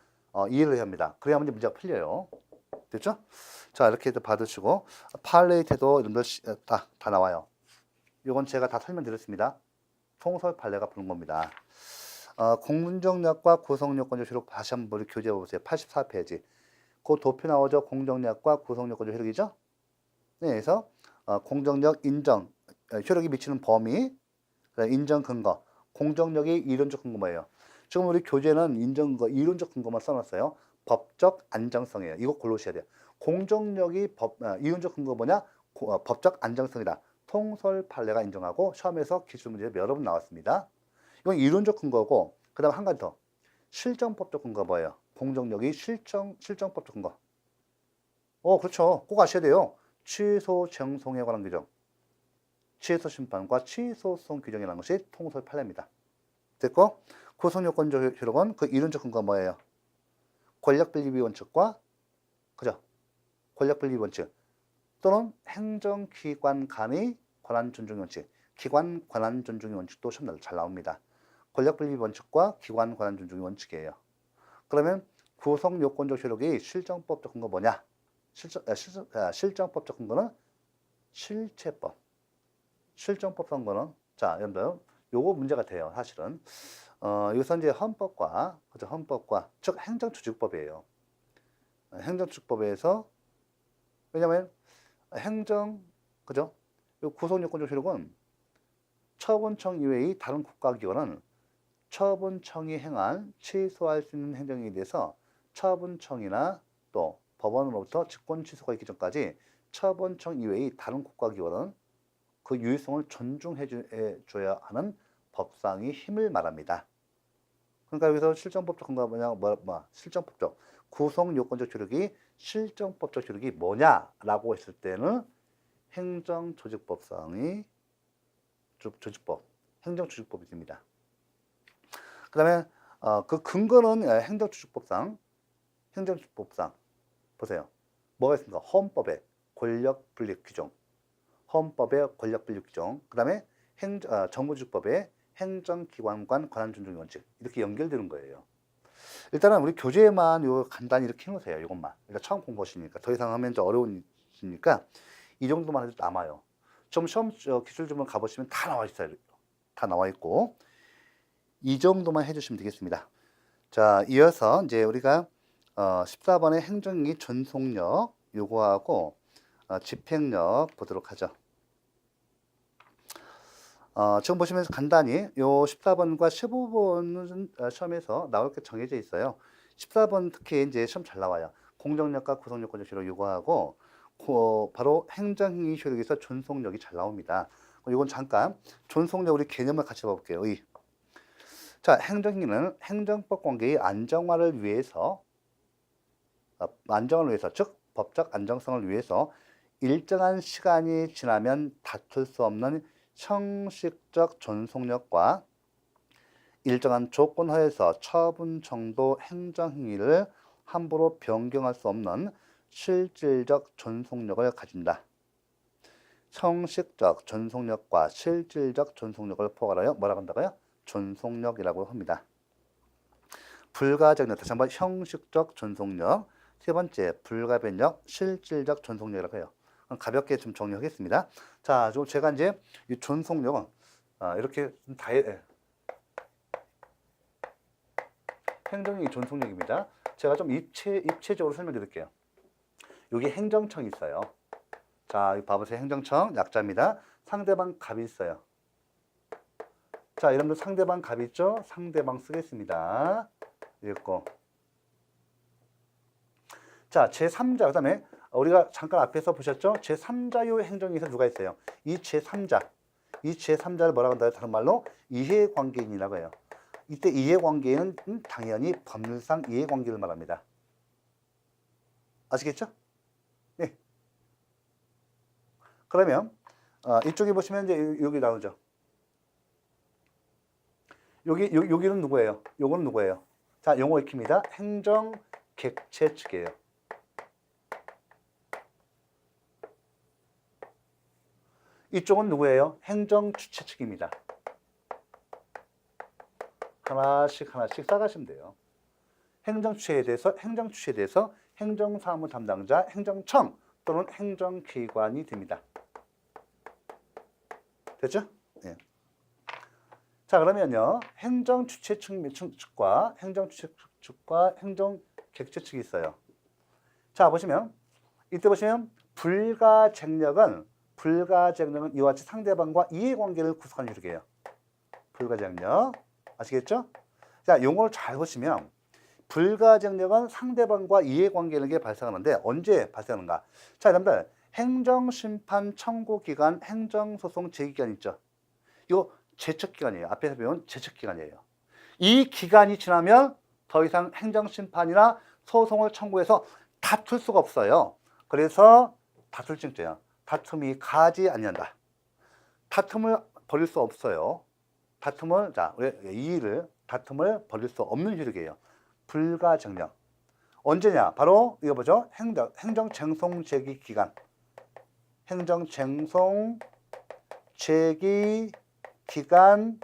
이해를 해야 합니다. 그래야만 문제가 풀려요. 됐죠? 자, 이렇게 받으시고 팔레이테도 이런 다 나와요. 이건 제가 다 설명드렸습니다. 통설 판례가 부른 겁니다. 공정력과 구성요건적 효력 다시 한번 교재해 보세요. 84페이지. 그 도표 나오죠. 공정력과 구성요건적 효력이죠. 네, 그래서 공정력 인정 효력이 미치는 범위, 인정 근거, 공정력의 이론적 근거 뭐예요? 지금 우리 교재는 이론적 근거만 써놨어요. 법적 안정성이에요. 이거 골라오셔야 돼요. 공정력이 이론적 근거 뭐냐? 법적 안정성이다. 통설 판례가 인정하고 시험에서 기출 문제 여러 번 나왔습니다. 이건 이론적 근거고, 그 다음 한 가지 더. 실정법적 근거 뭐예요? 공정력이 실정법적 근거. 그렇죠. 꼭 아셔야 돼요. 취소 정송에 관한 규정. 취소 심판과 취소성 규정이라는 것이 통설 판례입니다. 됐고, 구성요건적 효력은 그 이론적 근거 뭐예요? 권력분립의 원칙과, 그죠? 권력분립 원칙. 또는 행정기관 간의 권한 존중 원칙. 기관 권한 존중 원칙도 시험 잘 나옵니다. 권력분립 원칙과 기관 권한 존중 원칙이에요. 그러면 구성요건적 효력의 실정법적 근거 뭐냐? 실정법적 근거는 실체법. 실정법 선거는 자, 여러분들 요거 문제가 돼요. 사실은 여기서 이제 헌법과 그죠? 헌법과 즉 행정조직법이에요. 행정조직법에서 왜냐면 행정 그죠? 요 구성요건적 효력은 처분청 이외의 다른 국가기관은 처분청이 행한 취소할 수 있는 행정에 대해서 처분청이나 또 법원으로부터 직권 취소가 있기 전까지 처분청 이외의 다른 국가기관은 그 유일성을 존중해 줘야 하는 법상의 힘을 말합니다. 그러니까 여기서 실정법적 근거가 뭐냐, 실정법적 구성요건적 효력이 실정법적 효력이 뭐냐라고 했을 때는 행정조직법상의 조직법, 행정조직법이 됩니다. 그 다음에 그 근거는 행정조직법상 보세요. 뭐가 있습니까? 헌법의 권력분립 규정, 헌법의 권력분립 규정, 그 다음에 정부조직법의 행정기관 간 권한 존중 원칙 이렇게 연결되는 거예요. 일단은 우리 교재만 요 간단히 이렇게 해놓으세요. 이것만. 그러니까 처음 공부하시니까 더 이상 하면 좀 어려우니까 이 정도만 해도 남아요. 좀 시험 기출주문 가보시면 다 나와 있어요. 다 나와 있고 이 정도만 해주시면 되겠습니다. 자, 이어서 이제 우리가 14번의 행정기 전속력 요거하고 집행력 보도록 하죠. 지금 보시면 간단히 요 14번과 15번은 시험에서 나올 게 정해져 있어요. 14번 특히 이제 시험 잘 나와요. 공정력과 구성요건적 효력 요거하고 바로 행정행위 효력에서 존속력이 잘 나옵니다. 이건 잠깐 존속력 우리 개념을 같이 봐볼게요. 자, 행정행위는 행정법 관계의 안정화를 위해서 즉 법적 안정성을 위해서 일정한 시간이 지나면 다툴 수 없는 형식적 존속력과 일정한 조건 하에서 처분 정도 행정행위를 함부로 변경할 수 없는 실질적 존속력을 가진다. 형식적 존속력과 실질적 존속력을 포괄하여 뭐라고 한다고요? 존속력이라고 합니다. 불가변력, 다시 한번 형식적 존속력, 세 번째 불가변력, 실질적 존속력이라고 해요. 가볍게 좀 정리하겠습니다. 자, 좀 제가 이제 이 존속력은 이렇게 행정이 존속력입니다. 제가 좀 입체적으로 설명드릴게요. 여기 행정청이 있어요. 자, 여기 봐보세요. 행정청 약자입니다. 상대방 갑이 있어요. 자, 여러분들 상대방 갑이 있죠? 상대방 쓰겠습니다. 읽고. 자, 제3자, 그 다음에 우리가 잠깐 앞에서 보셨죠? 제3자요 행정에서 누가 있어요? 이 제3자를 뭐라고 한다요? 다른 말로 이해관계인이라고 해요. 이때 이해관계는 당연히 법률상 이해관계를 말합니다. 아시겠죠? 네. 그러면 이쪽에 보시면 이제 여기 나오죠. 여기는 누구예요? 요거는 누구예요? 자, 용어 익힙니다. 행정 객체 측이에요. 이쪽은 누구예요? 행정 주체 측입니다. 하나씩 싸가시면 돼요. 행정 주체에 대해서 행정사무 담당자, 행정청 또는 행정기관이 됩니다. 됐죠? 네. 자, 그러면요. 행정 주체 측과 행정 주체 측과 행정 객체 측이 있어요. 자, 보시면 이때 보시면 불가쟁력은 이와 같이 상대방과 이해관계를 구성하는 효력이에요. 불가쟁력. 아시겠죠? 자, 용어를 잘 보시면 불가쟁력은 상대방과 이해관계를 발생하는데 언제 발생하는가? 자, 여러분들 행정심판 청구기관, 행정소송 제기기관 있죠? 이거 제척기관이에요. 앞에서 배운 제척기관이에요. 이 기간이 지나면 더 이상 행정심판이나 소송을 청구해서 다툴 수가 없어요. 그래서 다툴증죄야. 다툼이 가지 않는다. 다툼을 벌일 수 없어요. 다툼을 벌일 수 없는 효력이에요. 불가쟁력. 언제냐? 바로 이거 보죠. 행정쟁송 제기 기간. 행정쟁송 제기 기간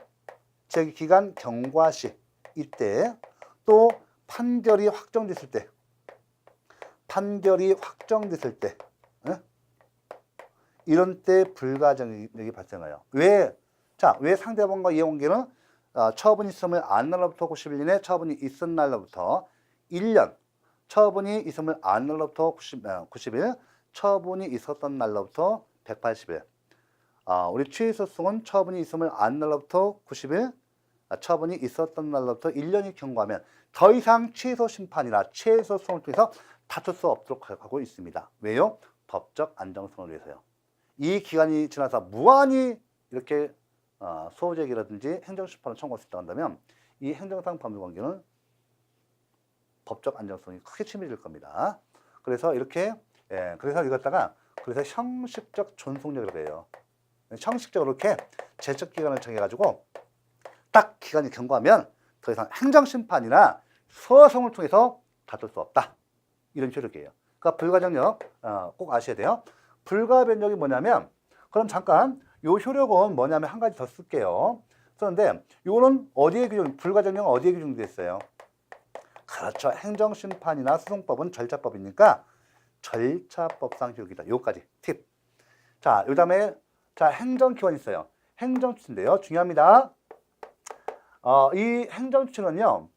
경과시. 이때 또 판결이 확정됐을 때, 예? 이런 때 불가정력이 발생해요. 왜? 자, 왜 상대방과 이해관계는 처분이 있음을 안 날로부터 90일 이내, 처분이 있은 날로부터 1년, 처분이 있음을 안 날로부터 90일, 처분이 있었던 날로부터 180일. 우리 취소송은 처분이 있음을 안 날로부터 90일, 처분이 있었던 날로부터 1년이 경과하면 더 이상 취소 심판이나 취소 소송을 통해서 다툴 수 없도록 하고 있습니다. 왜요? 법적 안정성을 위해서요. 이 기간이 지나서 무한히 이렇게 소호제기라든지 행정심판을 청구할 수 있다고 한다면 이 행정상 법률관계는 법적 안정성이 크게 침해질 겁니다. 그래서 이렇게 그래서 이걸 갖다가 그래서 형식적 존속력이라고 해요. 형식적으로 이렇게 제적 기간을 정해가지고 딱 기간이 경과하면 더 이상 행정심판이나 소송을 통해서 다툴 수 없다. 이런 효력이에요. 그러니까 불가정력 꼭 아셔야 돼요. 불가변력이 뭐냐면 그럼 잠깐 요 효력은 뭐냐면 한 가지 더 쓸게요. 그런데 요거는 어디에 규정, 불가정력은 어디에 규정되어 있어요? 그렇죠. 행정심판이나 소송법은 절차법이니까 절차법상 효력이다. 요까지 팁. 자, 요 다음에 자, 행정기관이 있어요. 행정추천인데요. 중요합니다. 이 행정추천은요.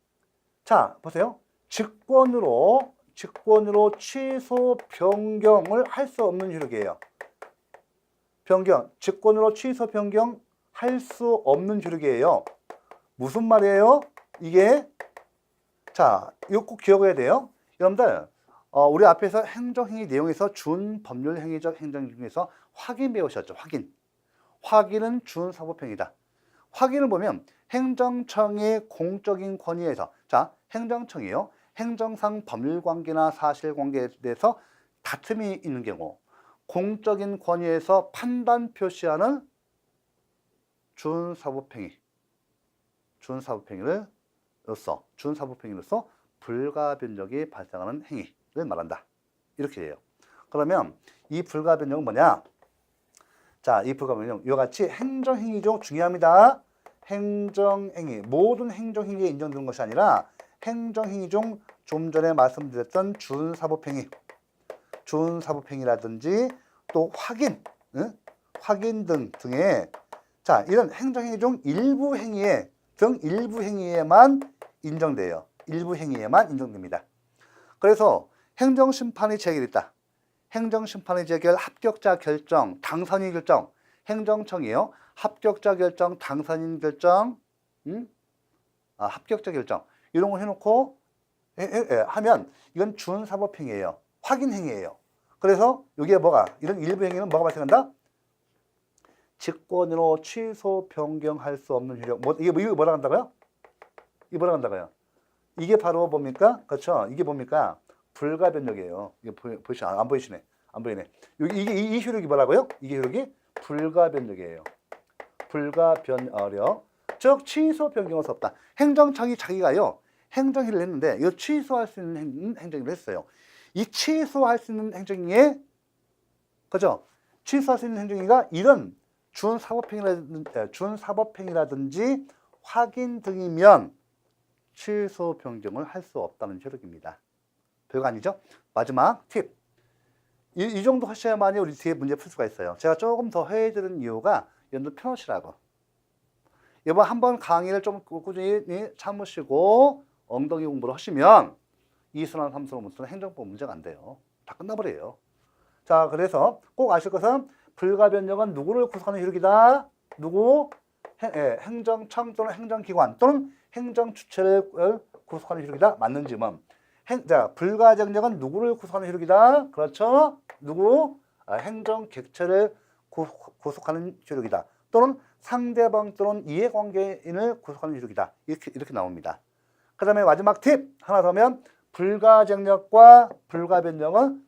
자, 보세요. 직권으로 취소 변경을 할 수 없는 효력이에요. 직권으로 취소 변경 할 수 없는 효력이에요. 무슨 말이에요? 이게 자, 이거 꼭 기억해야 돼요. 여러분들, 우리 앞에서 행정행위 내용에서 준법률 행위적 행정 중에서 확인 배우셨죠? 확인은 준사법행위다. 확인을 보면 행정청의 공적인 권위에서 자, 행정청이요. 행정상 법률관계나 사실관계에 대해서 다툼이 있는 경우 공적인 권위에서 판단 표시하는 준사법행위로서 불가변력이 발생하는 행위를 말한다. 이렇게 돼요. 그러면 이 불가변력은 뭐냐? 자, 이 불가변력 이와 같이 행정행위 중 중요합니다. 행정행위, 모든 행정행위에 인정되는 것이 아니라 행정행위 중 좀 전에 말씀드렸던 준사법행위라든지 또 확인 등의 자, 이런 행정행위 중 일부 행위에만 인정돼요. 일부 행위에만 인정됩니다. 그래서 행정심판이 제기됐다. 행정심판의 제결, 합격자 결정, 당선인 결정, 행정청이에요. 합격자 결정, 당선인 결정, 합격자 결정 이런 거 해놓고 하면 이건 준사법행위예요. 확인행위예요. 그래서 여기에 이런 일부 행위는 뭐가 발생한다? 직권으로 취소 변경할 수 없는 효력. 이게 뭐라 한다고요? 이게 바로 뭡니까? 그렇죠. 이게 뭡니까? 불가변력이에요. 이게 보이시죠? 안 보이시네. 이 효력이 뭐라고요? 이게 효력이 불가변력이에요. 불가변력. 즉 취소 변경할 수 없다. 행정청이 자기가요. 행정행위를 했는데 이거 취소할 수 있는 행정행위를 했어요. 이 취소할 수 있는 행정행위에 그죠? 취소할 수 있는 행정행위가 이런 준사법행위라든지 확인 등이면 취소 변경을 할 수 없다는 효력입니다. 별거 아니죠? 마지막 팁. 이 정도 하셔야만이 우리 뒤에 문제 풀 수가 있어요. 제가 조금 더 해드리는 이유가 여러분들 편하시라고. 이번 한번 강의를 좀 꾸준히 참으시고 엉덩이 공부를 하시면 2순환, 3순환, 5순환 행정법 문제가 안 돼요. 다 끝나버려요. 자, 그래서 꼭 아실 것은 불가변력은 누구를 구속하는 효력이다? 행정청 또는 행정기관 또는 행정주체를 구속하는 효력이다. 맞는 지문. 자, 불가정력은 누구를 구속하는 효력이다? 그렇죠? 행정객체를 구속하는 효력이다. 또는 상대방 또는 이해관계인을 구속하는 효력이다. 이렇게 나옵니다. 그 다음에 마지막 팁 하나 더면 불가정력과 불가변력은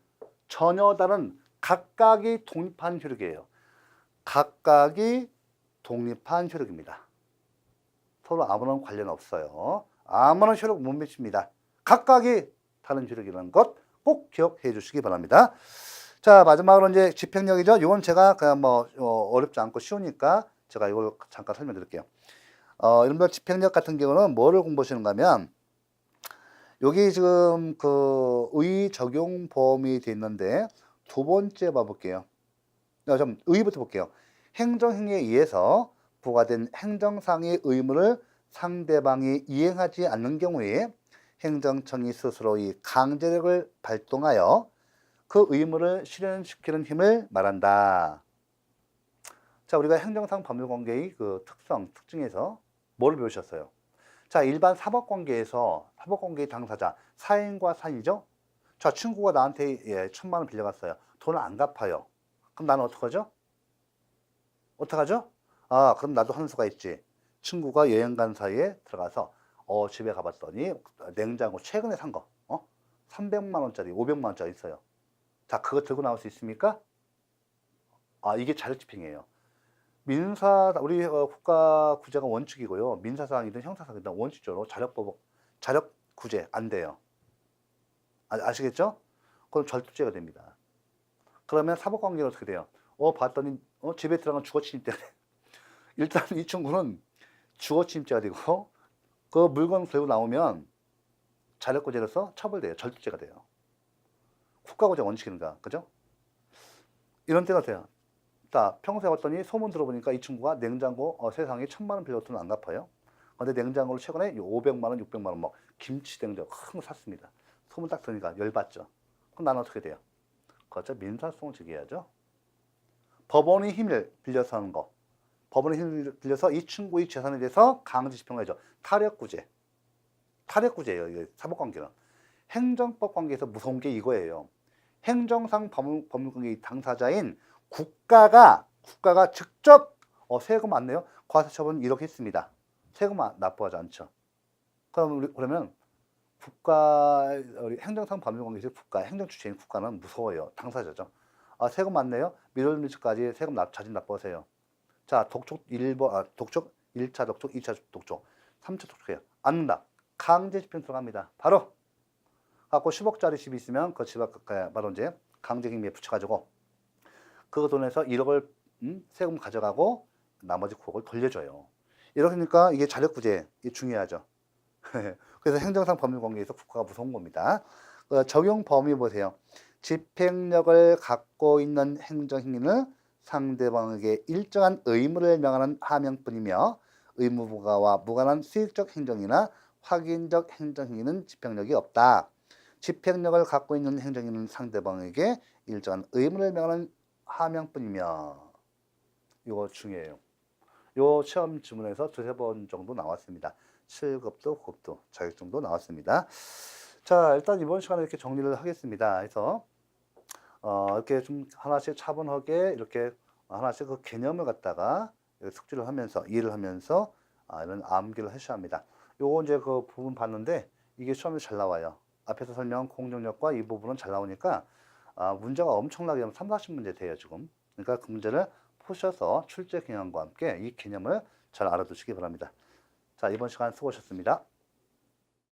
전혀 다른 각각이 독립한 효력이에요. 각각이 독립한 효력입니다. 서로 아무런 관련 없어요. 아무런 효력 못 미칩니다. 각각이 다른 효력이라는 것 꼭 기억해 주시기 바랍니다. 자, 마지막으로 이제 집행력이죠. 이건 제가 그냥 어렵지 않고 쉬우니까 제가 이걸 잠깐 설명드릴게요. 여러분들 집행력 같은 경우는 뭐를 공부하시는가 하면 여기 지금 그 의 적용 범위 돼 있는데 두 번째 봐볼게요. 좀 의부터 볼게요. 행정행위에 의해서 부과된 행정상의 의무를 상대방이 이행하지 않는 경우에 행정청이 스스로 이 강제력을 발동하여 그 의무를 실현시키는 힘을 말한다. 자, 우리가 행정상 법률관계의 그 특징에서 뭐를 배우셨어요? 자, 일반 사법관계에서 사법관계의 당사자 사인과 사이죠. 자, 친구가 나한테 1,000만 원 빌려갔어요. 돈을 안 갚아요. 그럼 나는 어떡하죠? 어떡하죠? 아, 그럼 나도 한 수가 있지. 친구가 여행 간 사이에 들어가서 집에 가봤더니 냉장고 최근에 산 거 300만 원짜리 500만 원짜리 있어요. 자, 그거 들고 나올 수 있습니까? 아, 이게 자력집행이에요. 우리 국가 구제가 원칙이고요. 민사상이든 형사상이든 원칙적으로 자력 구제 안 돼요. 아시겠죠? 그럼 절도죄가 됩니다. 그러면 사법관계는 어떻게 돼요? 봤더니 집에 들어간 주거침입죄가 돼. 일단 이 친구는 주거침입죄가 되고 그 물건 들고 나오면 자력구제로서 처벌돼요. 절도죄가 돼요. 국가구제 원칙인가, 그죠? 이런 때가 돼요. 자, 평소에 왔더니 소문 들어보니까 이 친구가 냉장고 세상에 1,000만 원 빌렸더니 안 갚아요. 근데 냉장고를 최근에 500만 원, 600만 원 막 김치 냉장고 큰 거 샀습니다. 소문 딱 들으니까 열받죠. 그럼 나는 어떻게 돼요? 그렇죠. 민사소송을 제기해야죠. 법원의 힘을 빌려서 하는 거. 법원의 힘을 빌려서 이 친구의 재산에 대해서 강제 집행하죠. 타력구제. 타력구제예요. 이게 사법관계는. 행정법 관계에서 무서운 게 이거예요. 행정상 법률관계의 당사자인 국가가 직접 세금 안 내요? 과세처분 이렇게 했습니다. 세금 납부하지 않죠. 그러면 우리 행정상 법률관계에서 행정 주체인 국가는 무서워요. 당사자죠. 세금 안 내요? 미룰미처까지 세금 자진 납부하세요. 자, 독촉 1차 독촉, 2차 독촉, 3차 독촉해요. 안 낸다. 강제 집행 들어갑니다. 바로 갖고 10억짜리 집이 있으면 그 집 앞에 바로 이제 강제징비에 붙여가지고 그 돈에서 1억을 세금 가져가고 나머지 9억을 돌려줘요. 이러니까 이게 자력구제 중요하죠. 그래서 행정상 법률관계에서 국가가 무서운 겁니다. 적용 범위 보세요. 집행력을 갖고 있는 행정행위는 상대방에게 일정한 의무를 명하는 하명뿐이며 의무부과와 무관한 수익적 행정이나 확인적 행정행위는 집행력이 없다. 집행력을 갖고 있는 행정행위는 상대방에게 일정한 의무를 명하는 하명뿐이며. 이거 중요해요. 요 시험 지문에서 두세 번 정도 나왔습니다. 7급도 9급도 자격증도 나왔습니다. 자, 일단 이번 시간에 이렇게 정리를 하겠습니다. 그래서 이렇게 좀 하나씩 차분하게 이렇게 하나씩 그 개념을 갖다가 숙지를 하면서 이해를 하면서 이런 암기를 하셔야 합니다. 요거 이제 그 부분 봤는데 이게 시험에 잘 나와요. 앞에서 설명한 공정력과 이 부분은 잘 나오니까 문제가 엄청나게 3, 40문제 돼요, 지금. 그러니까 그 문제를 푸셔서 출제 개념과 함께 이 개념을 잘 알아두시기 바랍니다. 자, 이번 시간 수고하셨습니다.